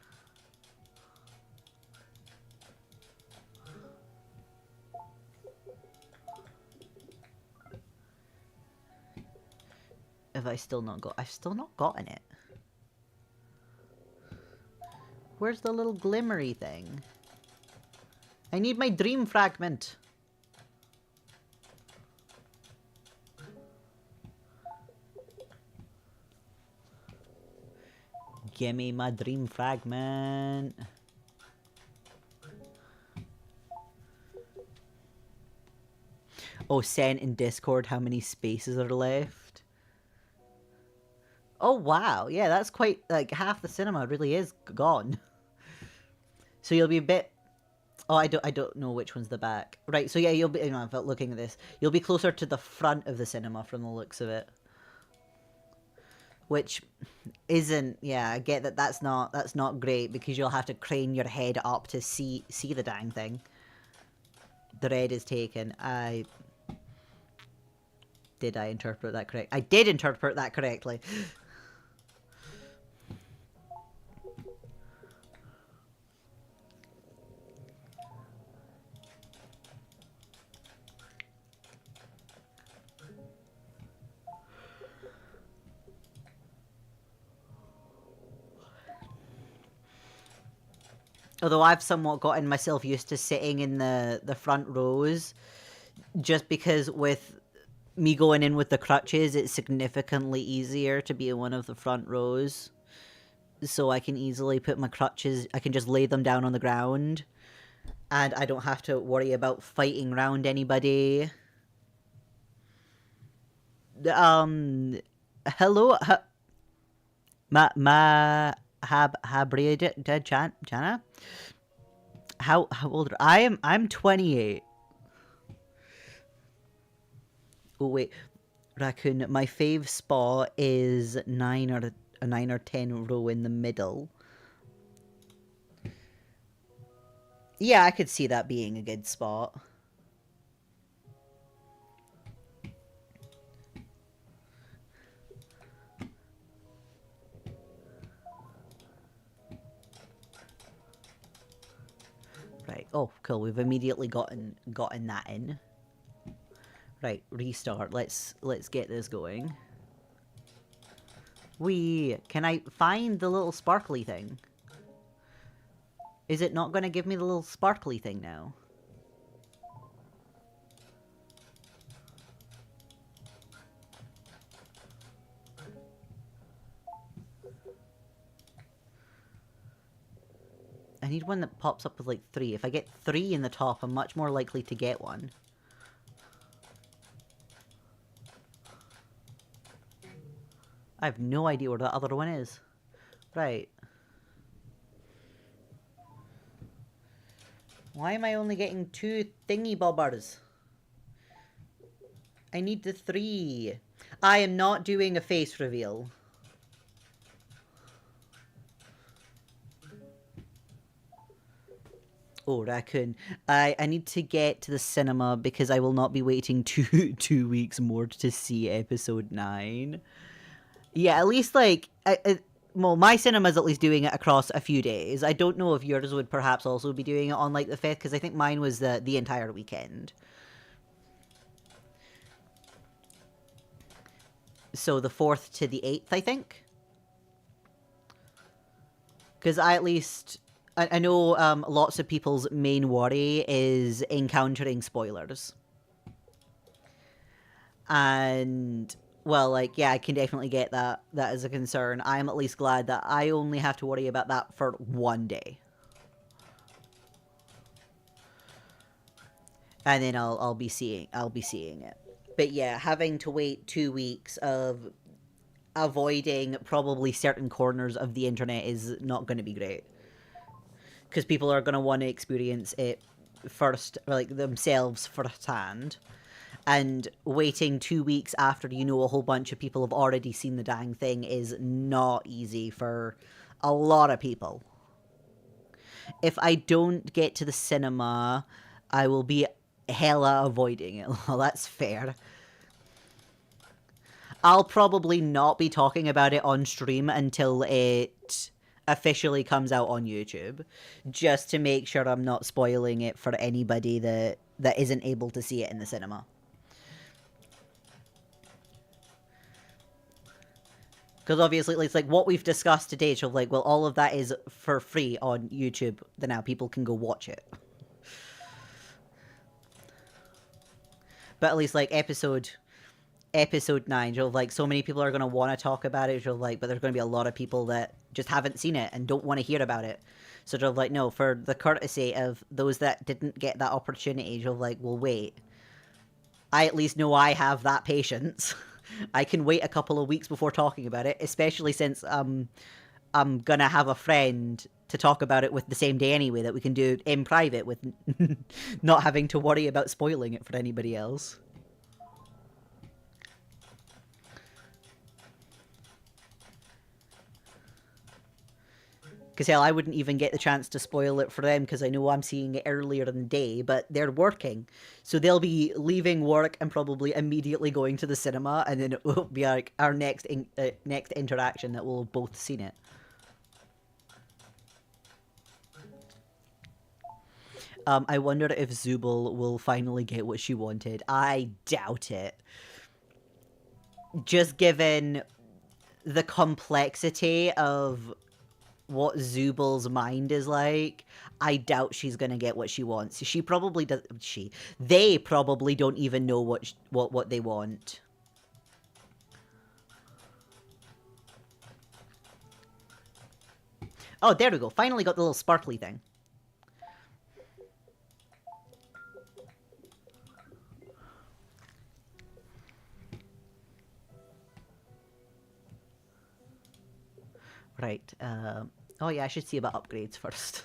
I've still not gotten it. Where's the little glimmery thing? I need my dream fragment. Gimme my dream fragment. Oh, sent in Discord how many spaces are left. Oh wow, yeah, that's quite, like, half the cinema really is gone. So you'll be a bit... Oh, I don't know which one's the back. Right, so yeah, you'll be, looking at this, you'll be closer to the front of the cinema from the looks of it. Which isn't, yeah, I get that that's not great because you'll have to crane your head up to see the dang thing. The red is taken. Did I interpret that correct? I did interpret that correctly. Although I've somewhat gotten myself used to sitting in the front rows, just because with me going in with the crutches, it's significantly easier to be in one of the front rows. So I can easily put my crutches, I can just lay them down on the ground, and I don't have to worry about fighting around anybody. Hello, Jana? How old are I'm 28. Oh wait, Raccoon, my fave spot is 9 or 10 row in the middle. Yeah, I could see that being a good spot. Right. Oh, cool. We've immediately gotten that in. Right. Restart. Let's get this going. Can I find the little sparkly thing? Is it not going to give me the little sparkly thing now? I need one that pops up with like 3. If I get 3 in the top, I'm much more likely to get one. I have no idea where the other one is. Right. Why am I only getting 2 thingy bobbers? I need the 3. I am not doing a face reveal. Oh, raccoon. I need to get to the cinema because I will not be waiting 2 weeks more to see episode 9. Yeah, at least like well, my cinema's at least doing it across a few days. I don't know if yours would perhaps also be doing it on like the 5th, because I think mine was the entire weekend. So the 4th to the 8th, I think. Because I know lots of people's main worry is encountering spoilers. And well, like, yeah, I can definitely get that as a concern. I'm at least glad that I only have to worry about that for one day. And then I'll be seeing it. But yeah, having to wait 2 weeks of avoiding probably certain corners of the internet is not going to be great. Because people are going to want to experience it first, like themselves firsthand. And waiting 2 weeks after you know a whole bunch of people have already seen the dang thing is not easy for a lot of people. If I don't get to the cinema, I will be hella avoiding it. Well, that's fair. I'll probably not be talking about it on stream until it officially comes out on YouTube, just to make sure I'm not spoiling it for anybody that isn't able to see it in the cinema. Because obviously, it's like what we've discussed today. So, like, well, all of that is for free on YouTube. Then now people can go watch it. But at least, like, episode 9, so like so many people are gonna want to talk about it. So like, but there's gonna be a lot of people that just haven't seen it and don't want to hear about it. So they're like, no, for the courtesy of those that didn't get that opportunity, you're like, well, wait. I at least know I have that patience. I can wait a couple of weeks before talking about it, especially since I'm gonna have a friend to talk about it with the same day anyway, that we can do in private with not having to worry about spoiling it for anybody else. Because hell, I wouldn't even get the chance to spoil it for them because I know I'm seeing it earlier in the day, but they're working. So they'll be leaving work and probably immediately going to the cinema, and then it will be like our next interaction that we'll have both seen it. I wonder if Zubul will finally get what she wanted. I doubt it. Just given the complexity of what Zubul's mind is like, I doubt she's gonna get what she wants. She probably does. They probably don't even know what they want. Oh, there we go. Finally got the little sparkly thing. Right. Oh yeah, I should see about upgrades first.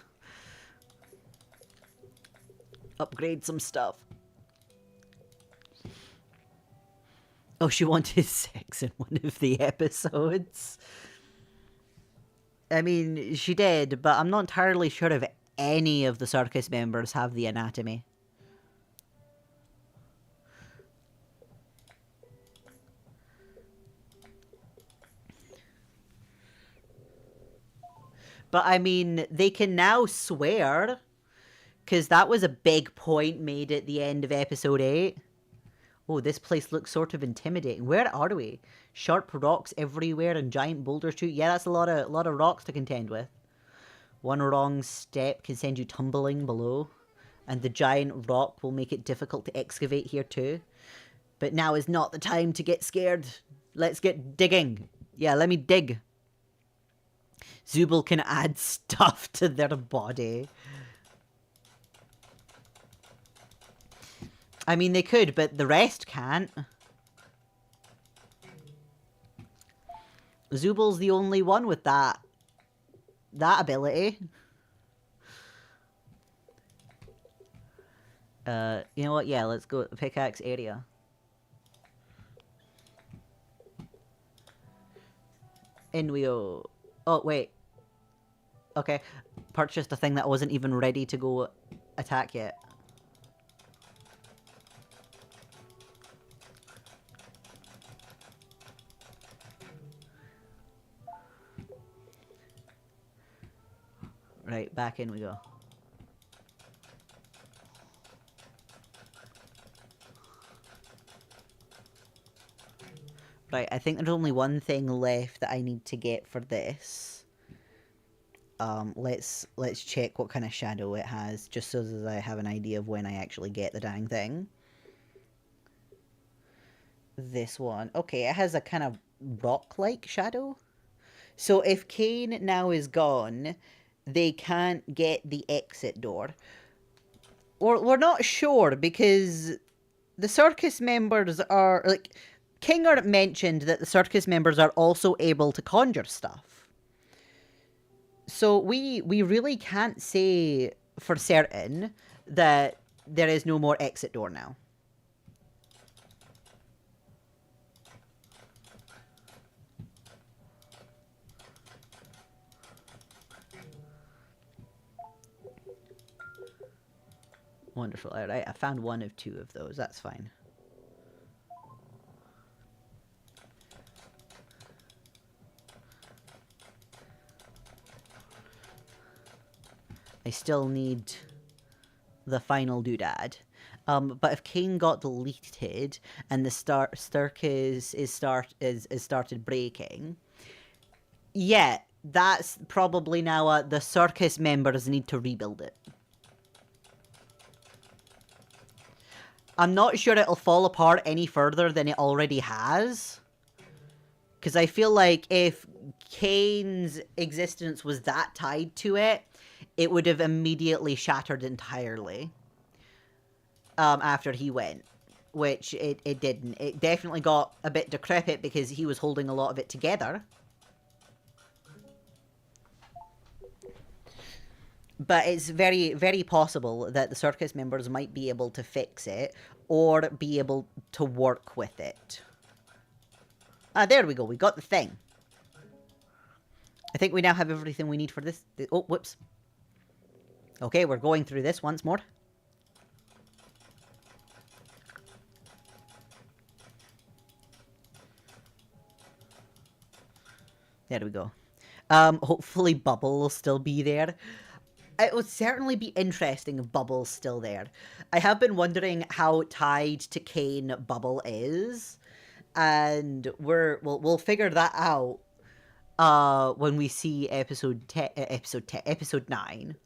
Upgrade some stuff. Oh, she wanted sex in one of the episodes. I mean, she did, but I'm not entirely sure if any of the circus members have the anatomy. But I mean, they can now swear, Because that was a big point made at the end of episode 8. Oh, this place looks sort of intimidating. Where are we? Sharp rocks everywhere and giant boulders too. Yeah, that's a lot of rocks to contend with. One wrong step can send you tumbling below. And the giant rock will make it difficult to excavate here too. But now is not the time to get scared. Let's get digging. Yeah, let me dig. Zubul can add stuff to their body. I mean, they could, but the rest can't. Zubul's the only one with that ability. You know what? Yeah, let's go pickaxe area. In we go. Oh, wait. Okay. Purchased a thing that wasn't even ready to go attack yet. Right, back in we go. Right, I think there's only one thing left that I need to get for this. Let's check what kind of shadow it has, just so that I have an idea of when I actually get the dang thing. This one. Okay, it has a kind of rock-like shadow. So if Kane now is gone, they can't get the exit door. Or we're not sure, because the circus members are, like, Kinger mentioned that the circus members are also able to conjure stuff. So we really can't say for certain that there is no more exit door now. Wonderful. Alright, I found one of two of those. That's fine. I still need the final doodad. But if Kane got deleted and the circus is started breaking, yeah, that's probably now the circus members need to rebuild it. I'm not sure it'll fall apart any further than it already has. Because I feel like if Kane's existence was that tied to it, it would have immediately shattered entirely. After he went. Which it didn't. It definitely got a bit decrepit because he was holding a lot of it together. But it's very, very possible that the circus members might be able to fix it or be able to work with it. Ah, there we go. We got the thing. I think we now have everything we need for this. Oh, whoops. Okay, we're going through this once more. There we go. Hopefully Bubble will still be there. It would certainly be interesting if Bubble's still there. I have been wondering how tied to Kane Bubble is, and we'll figure that out when we see episode 9.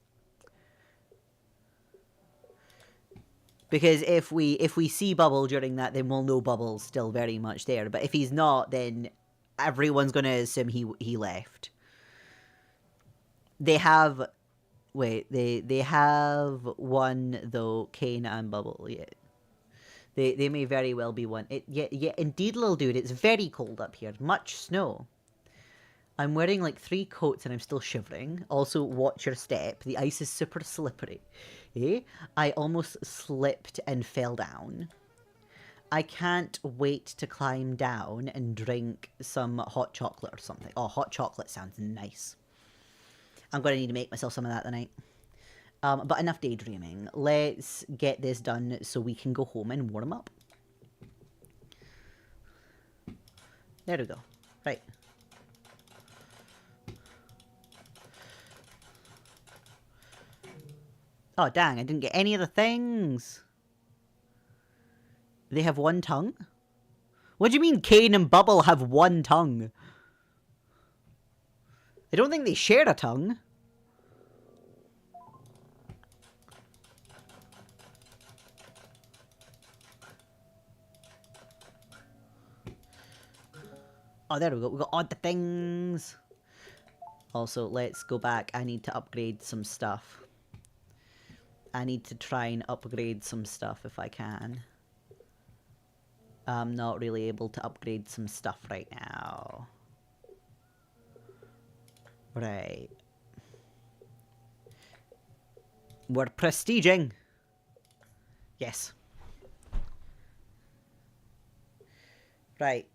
Because if we see Bubble during that, then we'll know Bubble's still very much there. But if he's not, then everyone's gonna assume he left. They have. Wait, they have one though, Kane and Bubble. Yeah, they may very well be one. Yeah, indeed, little dude. It's very cold up here. Much snow. I'm wearing like 3 coats and I'm still shivering. Also, watch your step. The ice is super slippery. Eh? I almost slipped and fell down. I can't wait to climb down and drink some hot chocolate or something. Oh, hot chocolate sounds nice. I'm going to need to make myself some of that tonight. But enough daydreaming. Let's get this done so we can go home and warm up. There we go. Right. Oh, dang, I didn't get any of the things. They have one tongue? What do you mean Kane and Bubble have one tongue? I don't think they share a tongue. Oh, there we go. We got all the things. Also, let's go back. I need to upgrade some stuff. I need to try and upgrade some stuff if I can. I'm not really able to upgrade some stuff right now. Right. We're prestiging. Yes. Right.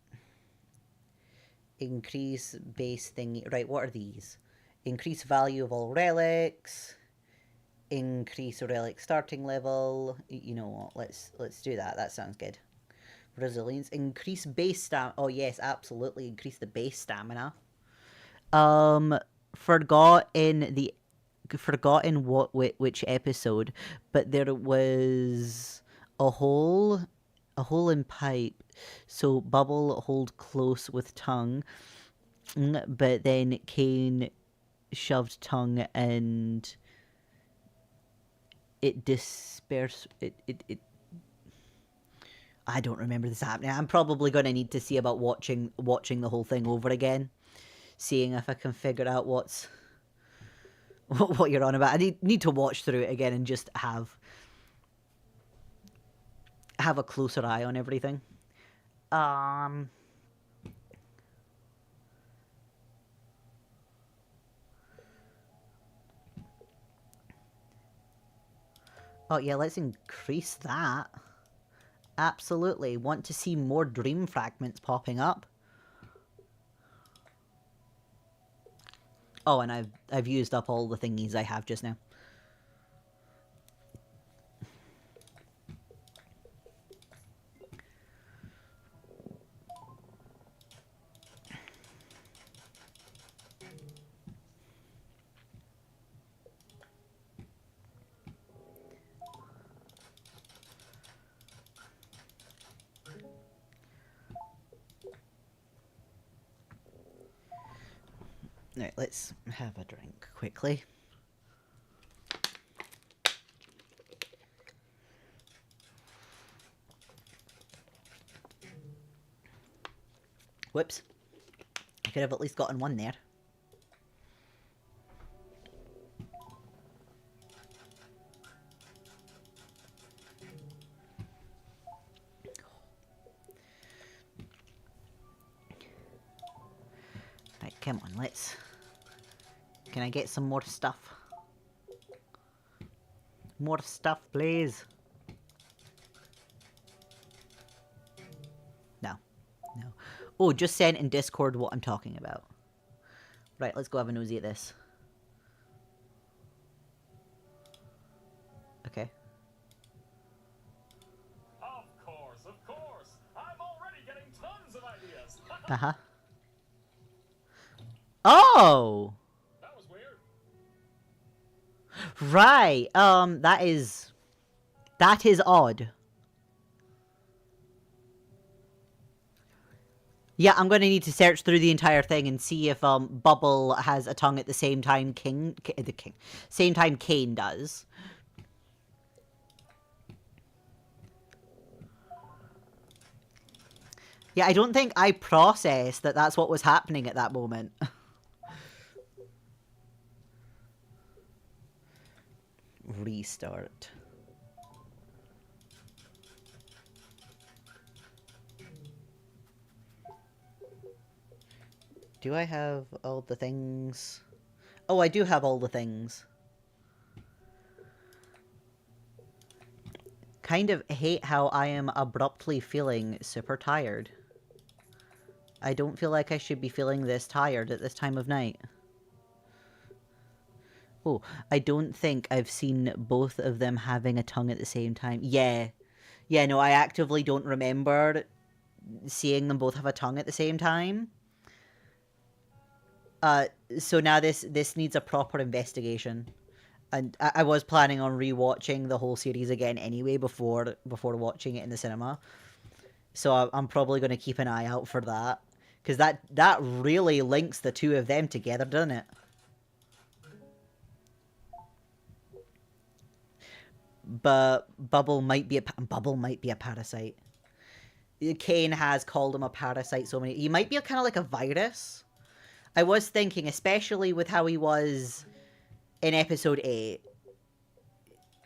Increase base thingy. Right, what are these? Increase value of all relics. Increase a relic starting level. You know what? Let's do that. That sounds good. Resilience. Increase base stamina. Oh yes, absolutely. Increase the base stamina. Forgotten what which episode, but there was a hole in pipe. So Bubble hold close with tongue, but then Kane shoved tongue and it dispersed. It I don't remember this happening. I'm probably gonna need to see about watching the whole thing over again, seeing if I can figure out what you're on about. I need to watch through it again and just have a closer eye on everything. Oh yeah, let's increase that. Absolutely. Want to see more dream fragments popping up. Oh, and I've used up all the thingies I have just now. Right, let's have a drink quickly. Whoops. I could have at least gotten one there. Right, come on, let's... Can I get some more stuff? More stuff, please. No. No. Oh, just sent in Discord what I'm talking about. Right, let's go have a nosy at this. Okay. Of course. I'm already getting tons of ideas. Uh-huh. Oh! That was weird. Right. That is odd. Yeah, I'm gonna need to search through the entire thing and see if Bubble has a tongue at the same time same time Kane does. Yeah, I don't think I processed that that's what was happening at that moment. Restart. Do I have all the things? Oh, I do have all the things. Kind of hate how I am abruptly feeling super tired. I don't feel like I should be feeling this tired at this time of night. Oh, I don't think I've seen both of them having a tongue at the same time. Yeah. Yeah, no, I actively don't remember seeing them both have a tongue at the same time. So now this needs a proper investigation. And I was planning on rewatching the whole series again anyway before watching it in the cinema. So I'm probably going to keep an eye out for that, because that really links the two of them together, doesn't it? But Bubble might be a parasite. Kane has called him a parasite so many. He might be kind of like a virus. I was thinking, especially with how he was in episode 8,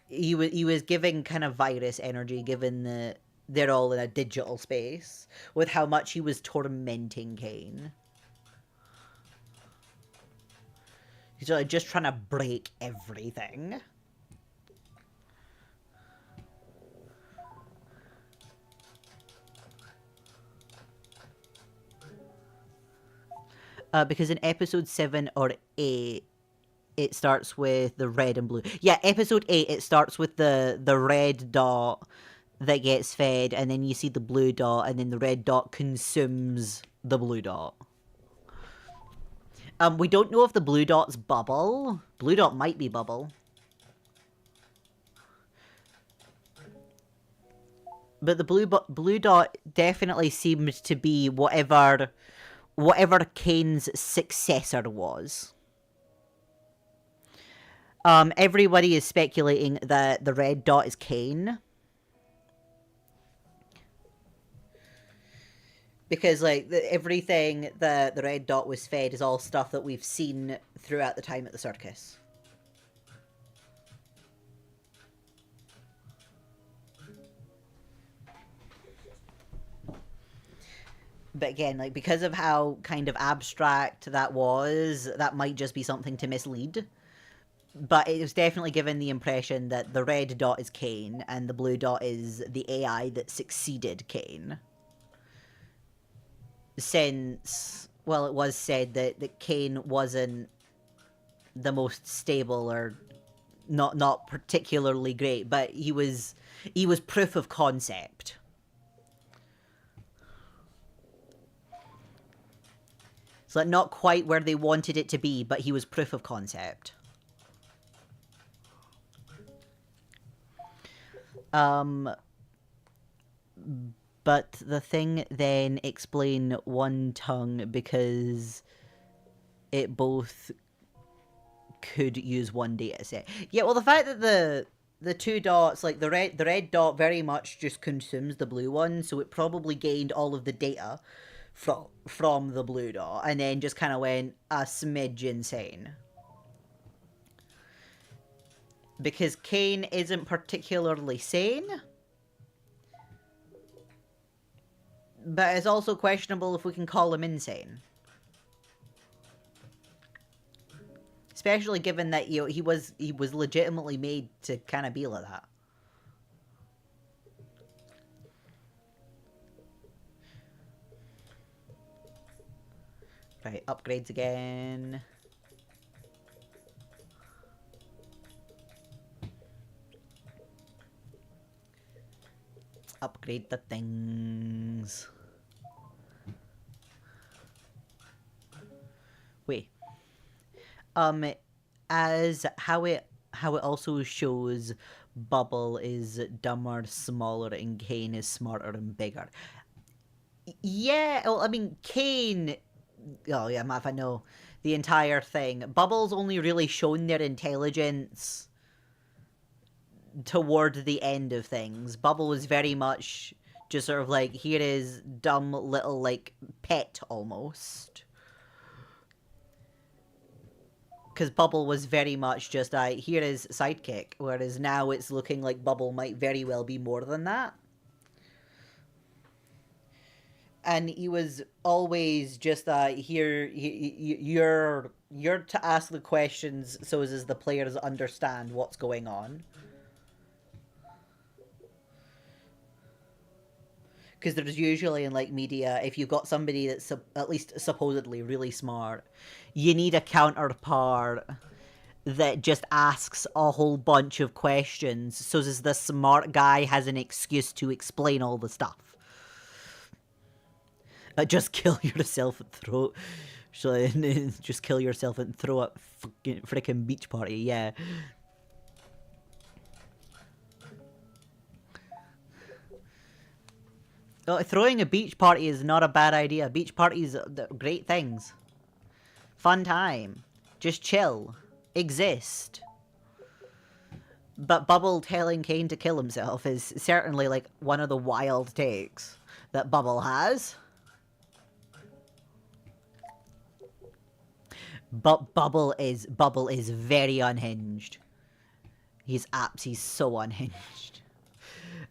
he was giving kind of virus energy, given that they're all in a digital space, with how much he was tormenting Kane. He's like just trying to break everything. Because in episode 7 or 8, it starts with the red and blue. Yeah, episode 8, it starts with the red dot that gets fed, and then you see the blue dot, and then the red dot consumes the blue dot. We don't know if the blue dot's Bubble. Blue dot might be Bubble. But the blue dot definitely seems to be whatever Kane's successor was. Everybody is speculating that the red dot is Kane. Because, like, everything the red dot was fed is all stuff that we've seen throughout the time at the circus. But again, like, because of how kind of abstract that was, that might just be something to mislead. But it was definitely given the impression that the red dot is Kane, and the blue dot is the AI that succeeded Kane. Since, well, it was said that Kane wasn't the most stable, or not particularly great, but he was proof of concept. So like, not quite where they wanted it to be, but he was proof of concept. But the thing then explain one tongue because it both could use one data set. Yeah, well, the fact that the two dots, like the red dot very much just consumes the blue one, so it probably gained all of the data from the blue dot, and then just kind of went a smidge insane. Because Kane isn't particularly sane, but it's also questionable if we can call him insane. Especially given that, you know, he was legitimately made to kind of be like that. Right, upgrades again. Upgrade the things. Wait. As how it also shows Bubble is dumber, smaller, and Kane is smarter and bigger. Yeah, well, I mean, Kane... Oh, yeah, Matt, I know the entire thing. Bubble's only really shown their intelligence toward the end of things. Bubble was very much just sort of like, here is dumb little, like, pet, almost. Because Bubble was very much just, here is sidekick, whereas now it's looking like Bubble might very well be more than that. And he was always just, here, you're to ask the questions so as the players understand what's going on. Because there's usually in, like, media, if you've got somebody that's at least supposedly really smart, you need a counterpart that just asks a whole bunch of questions so as the smart guy has an excuse to explain all the stuff. Just kill yourself and throw... just kill yourself and throw a freaking beach party, yeah. Throwing a beach party is not a bad idea. Beach parties are great things. Fun time. Just chill. Exist. But Bubble telling Kane to kill himself is certainly like one of the wild takes that Bubble has. But Bubble is very unhinged. He's so unhinged.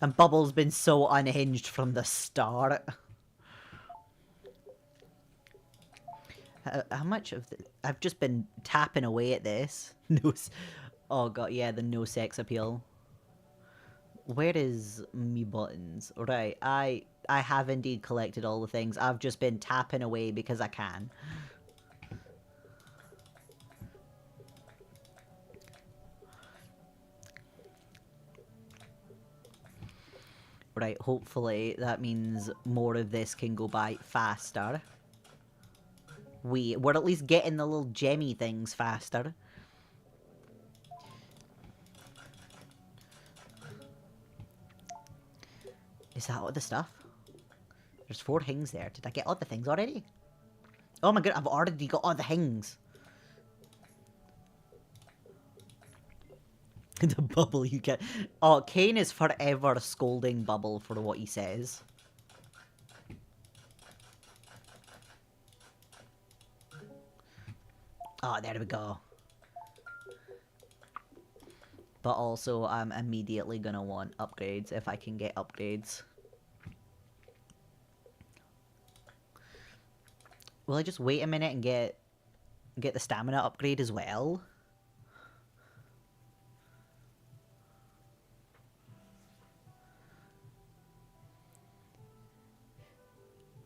And Bubble's been so unhinged from the start. How much of the... I've just been tapping away at this. No... Oh god, yeah, the no sex appeal. Where is me buttons? Right, I have indeed collected all the things. I've just been tapping away because I can. Right, hopefully that means more of this can go by faster. We're at least getting the little gemmy things faster. Is that all the stuff? There's 4 things there. Did I get all the things already? Oh my god, I've already got all the things. The Bubble you get. Oh, Kane is forever scolding Bubble for what he says. Oh, there we go. But also, I'm immediately gonna want upgrades if I can get upgrades. Will I just wait a minute and get the stamina upgrade as well?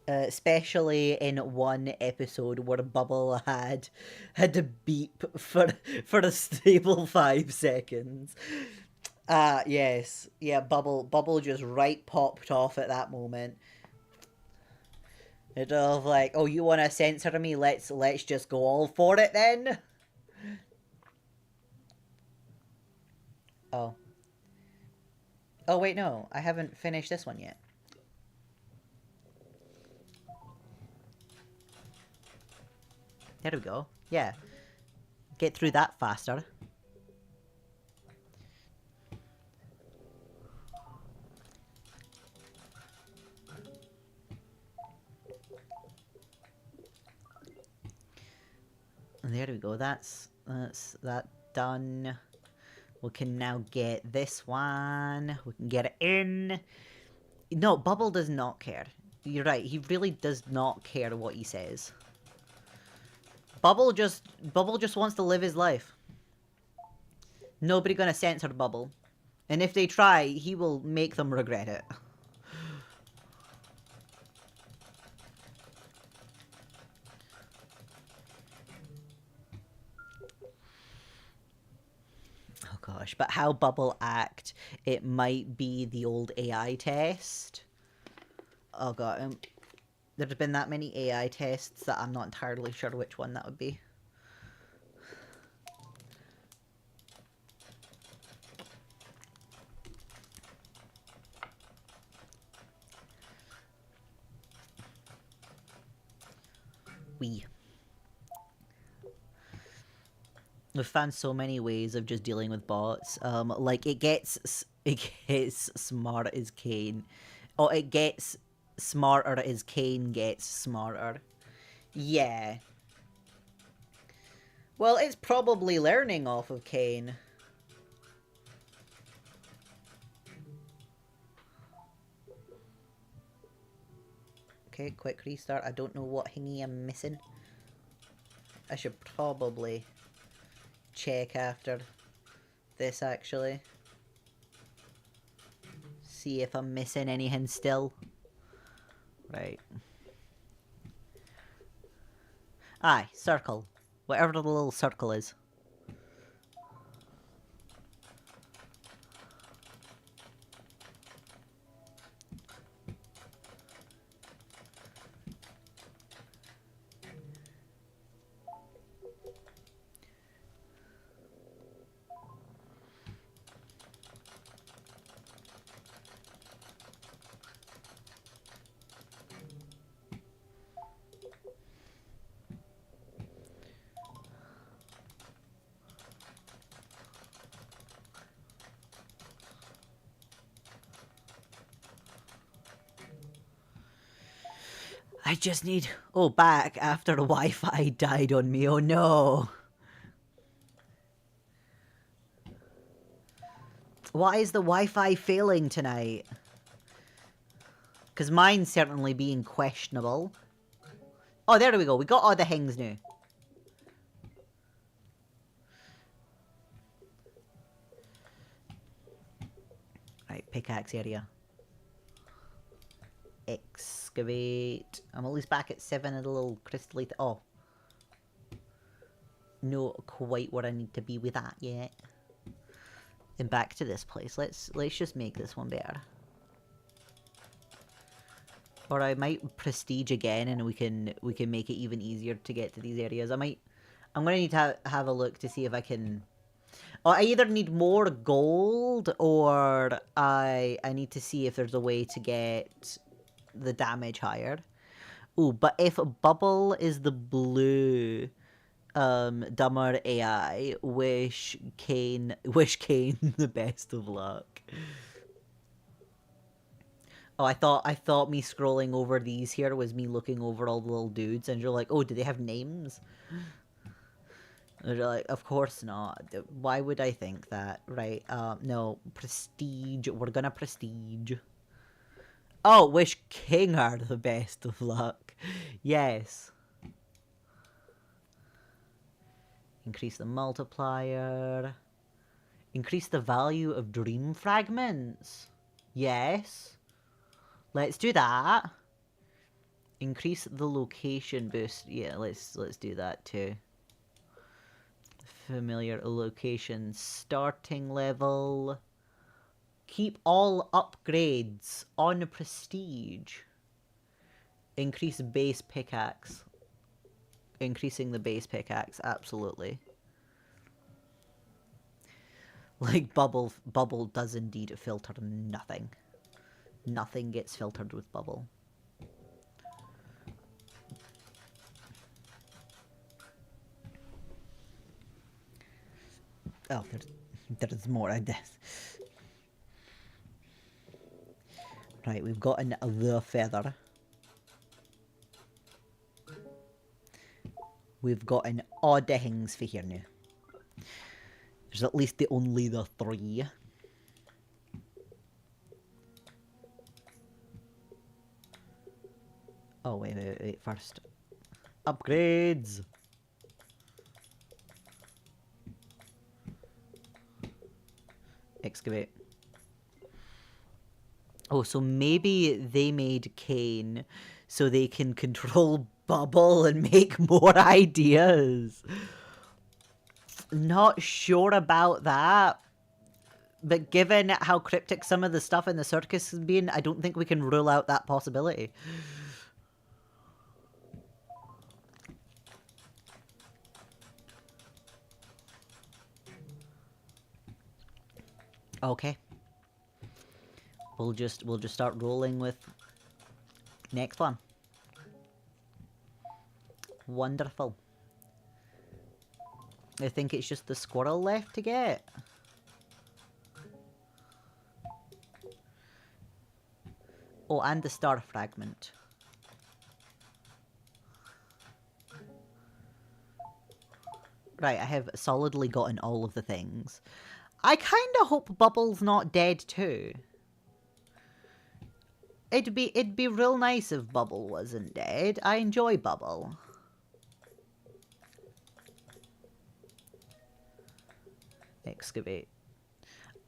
Especially in one episode where Bubble had to beep for a stable 5 seconds. Yes. Yeah, Bubble just right popped off at that moment. It's of like, oh, you want to censor me? Let's just go all for it then. Oh. Oh wait, no, I haven't finished this one yet. There we go. Yeah. Get through that faster. And there we go. That's that done. We can now get this one. We can get it in. No, Bubble does not care. You're right. He really does not care what he says. Bubble just wants to live his life. Nobody gonna censor Bubble. And if they try, he will make them regret it. Oh gosh, but how Bubble act, it might be the old AI test. Oh god, there's been that many AI tests that I'm not entirely sure which one that would be. We've found so many ways of just dealing with bots. Like it gets smart as Kane. Oh, it gets smarter as Kane gets smarter. Yeah. Well, it's probably learning off of Kane. Okay, quick restart. I don't know what thingy I'm missing. I should probably check after this, actually. See if I'm missing anything still. Right. Aye, circle. Whatever the little circle is. I just need... Oh, back after the Wi-Fi died on me. Oh, no. Why is the Wi-Fi failing tonight? Because mine's certainly being questionable. Oh, there we go. We got all the things now. Right, pickaxe area. Excavate. I'm at least back at 7 of the little crystallite. Oh. Not quite where I need to be with that yet. And back to this place. Let's just make this one better. Or I might prestige again, and we can make it even easier to get to these areas. I'm gonna need to have a look to see if I can. Oh, I either need more gold, or I need to see if there's a way to get the damage higher. Ooh, but if Bubble is the blue, dumber AI, wish Kane the best of luck. Oh, I thought me scrolling over these here was me looking over all the little dudes, and you're like, oh, do they have names? And you're like, of course not. Why would I think that? Right, no. Prestige. We're gonna prestige. Oh, wish Kingar the best of luck. Yes. Increase the multiplier. Increase the value of dream fragments. Yes. Let's do that. Increase the location boost. Yeah, let's do that too. Familiar location starting level. Keep all upgrades on prestige. Increase base pickaxe. Increasing the base pickaxe, absolutely. Like bubble does indeed filter nothing. Nothing gets filtered with bubble. Oh, there's more, I guess. Right, we've got the feather. We've got an odd things for here now. There's at least only the 3. Oh, wait, first. Upgrades! Excavate. Oh, so maybe they made Kane so they can control Bubble and make more ideas. Not sure about that. But given how cryptic some of the stuff in the circus has been, I don't think we can rule out that possibility. Okay. We'll just start rolling with next one. Wonderful. I think it's just the squirrel left to get. Oh, and the star fragment. Right, I have solidly gotten all of the things. I kinda hope Bubble's not dead too. It'd be real nice if Bubble wasn't dead. I enjoy Bubble. Excavate.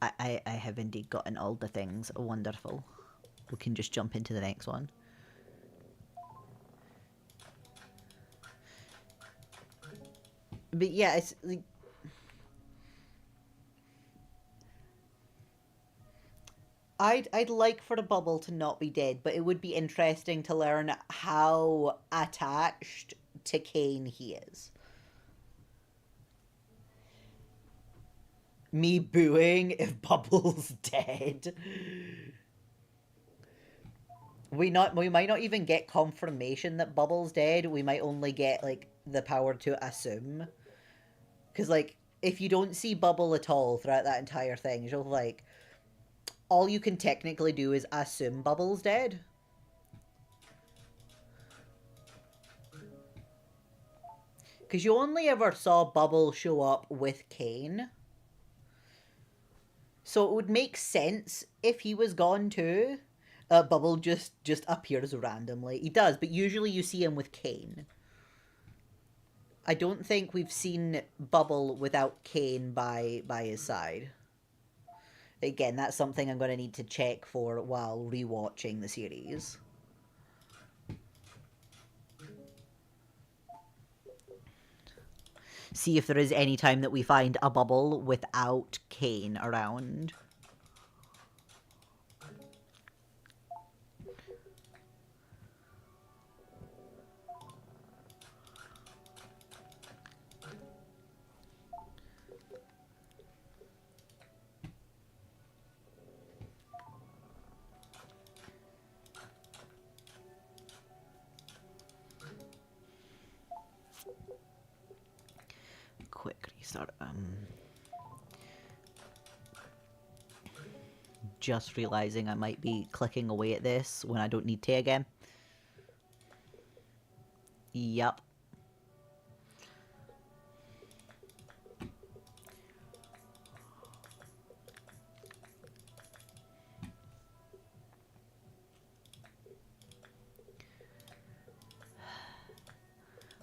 I have indeed gotten all the things. Wonderful. We can just jump into the next one. But yeah, it's like... I'd like for the Bubble to not be dead, but it would be interesting to learn how attached to Kane he is. Me booing if Bubble's dead. We might not even get confirmation that Bubble's dead. We might only get, like, the power to assume. Because, like, if you don't see Bubble at all throughout that entire thing, you're like... All you can technically do is assume Bubble's dead. Because you only ever saw Bubble show up with Kane. So it would make sense if he was gone too. Bubble just appears randomly. He does, but usually you see him with Kane. I don't think we've seen Bubble without Kane by his side. Again, that's something I'm going to need to check for while rewatching the series. See if there is any time that we find a Bubble without Kane around. Quick restart. Just realizing I might be clicking away at this when I don't need to again. Yup.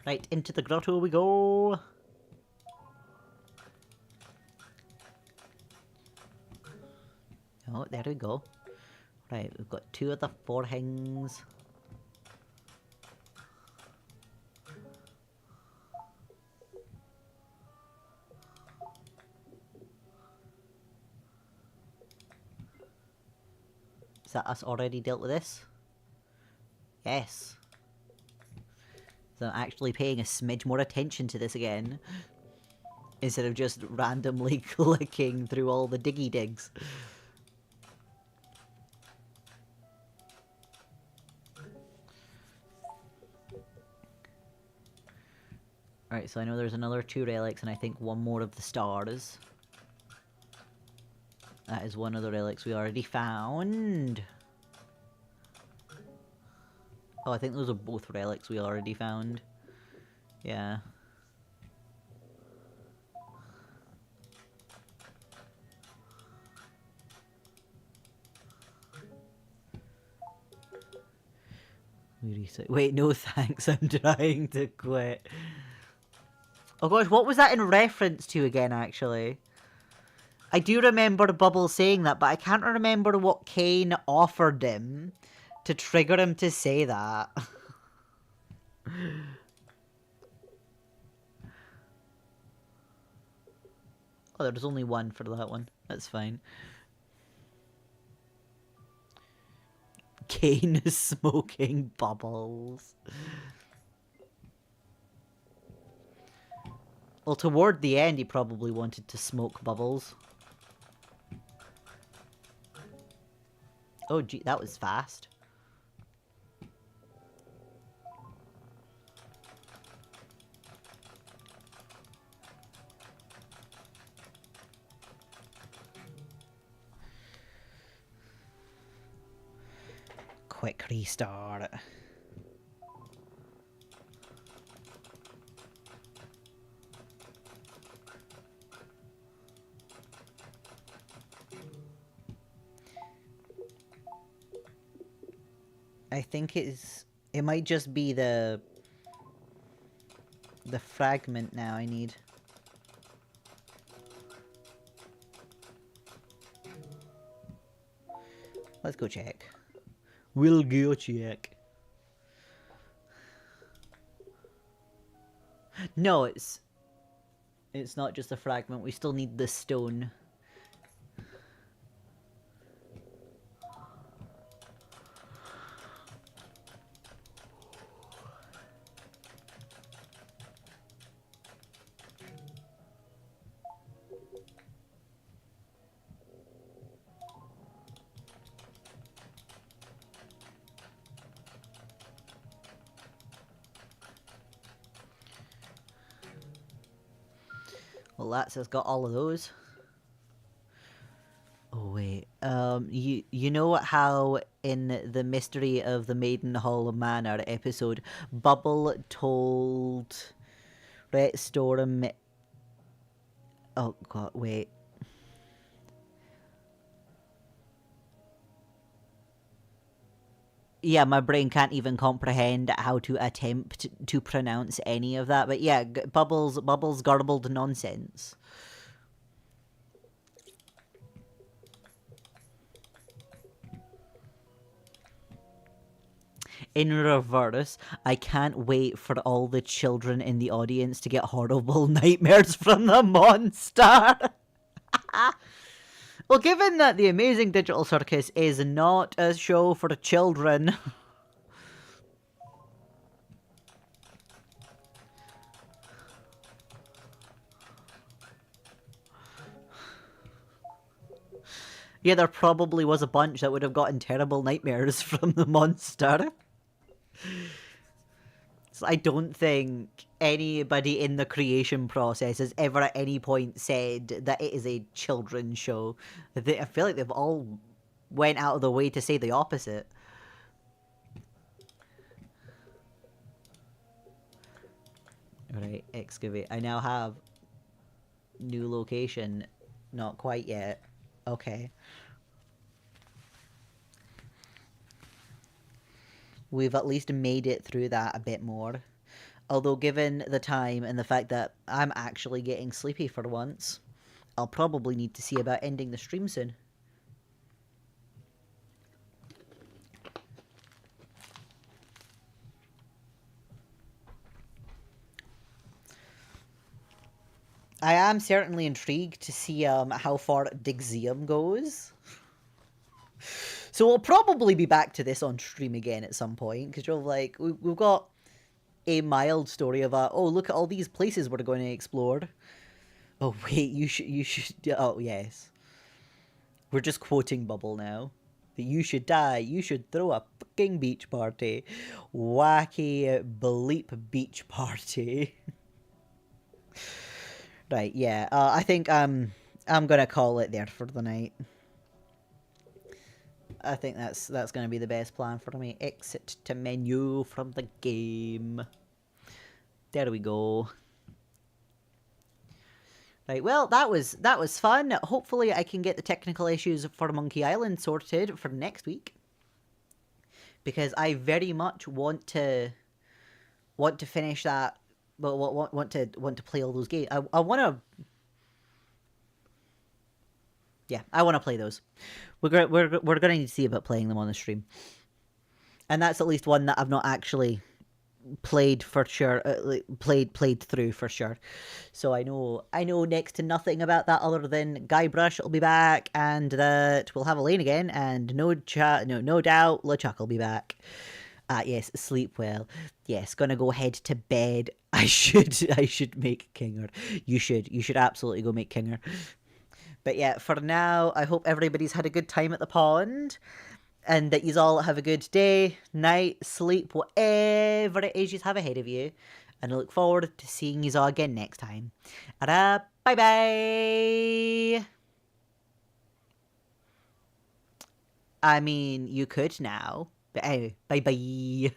Right, into the grotto we go. Oh, there we go. Right, we've got 2 of the 4 things. Is that us already dealt with this? Yes. So I'm actually paying a smidge more attention to this again. Instead of just randomly clicking through all the diggy digs. Alright, so I know there's another 2 relics and I think 1 more of the stars. That is one of the relics we already found. Oh, I think those are both relics we already found. Yeah. Wait, no thanks, I'm trying to quit. Oh gosh, what was that in reference to again, actually? I do remember Bubble saying that, but I can't remember what Kane offered him to trigger him to say that. Oh, there's only 1 for that one. That's fine. Kane is smoking bubbles. Well, toward the end, he probably wanted to smoke bubbles. Oh, gee, that was fast. Quick restart. I think it might just be the fragment now I need. Let's go check. We'll go check. No, it's not just a fragment. We still need the stone. Well, that's has got all of those. Oh wait, you know how in the Mystery of the Maiden Hall Manor episode, Bubble told Restore him. Oh god, wait. Yeah, my brain can't even comprehend how to attempt to pronounce any of that. But yeah, bubbles, garbled nonsense. In reverse, I can't wait for all the children in the audience to get horrible nightmares from the monster. Well, given that the Amazing Digital Circus is not a show for children. Yeah, there probably was a bunch that would have gotten terrible nightmares from the monster. So I don't think anybody in the creation process has ever at any point said that it is a children's show. I feel like they've all went out of the way to say the opposite. Alright, excavate. I now have new location. Not quite yet. Okay. We've at least made it through that a bit more. Although given the time and the fact that I'm actually getting sleepy for once, I'll probably need to see about ending the stream soon. I am certainly intrigued to see how far digseum goes. So we'll probably be back to this on stream again at some point, because you're like, we've got a mild story of oh, look at all these places we're going to explore. Oh wait, you should. Oh yes, we're just quoting Bubble now. That you should die. You should throw a fucking beach party, wacky bleep beach party. Right, yeah. I think I'm gonna call it there for the night. I think that's gonna be the best plan for me. Exit to menu from the game. There we go. Right, well, that was fun. Hopefully I can get the technical issues for Monkey Island sorted for next week. Because I very much want to finish that, but want to play all those games. I want to. Yeah, I want to play those. We're going to need to see about playing them on the stream, and that's at least one that I've not actually played for sure. Played through for sure. So I know next to nothing about that other than Guybrush will be back, and that we'll have Elaine again, and no doubt LeChuck will be back. Yes, sleep well. Yes, gonna go head to bed. I should make Kinger. You should absolutely go make Kinger. But yeah, for now, I hope everybody's had a good time at the pond, and that you all have a good day, night, sleep, whatever it is you have ahead of you. And I look forward to seeing you all again next time. Bye bye. I mean, you could now. But anyway, bye bye.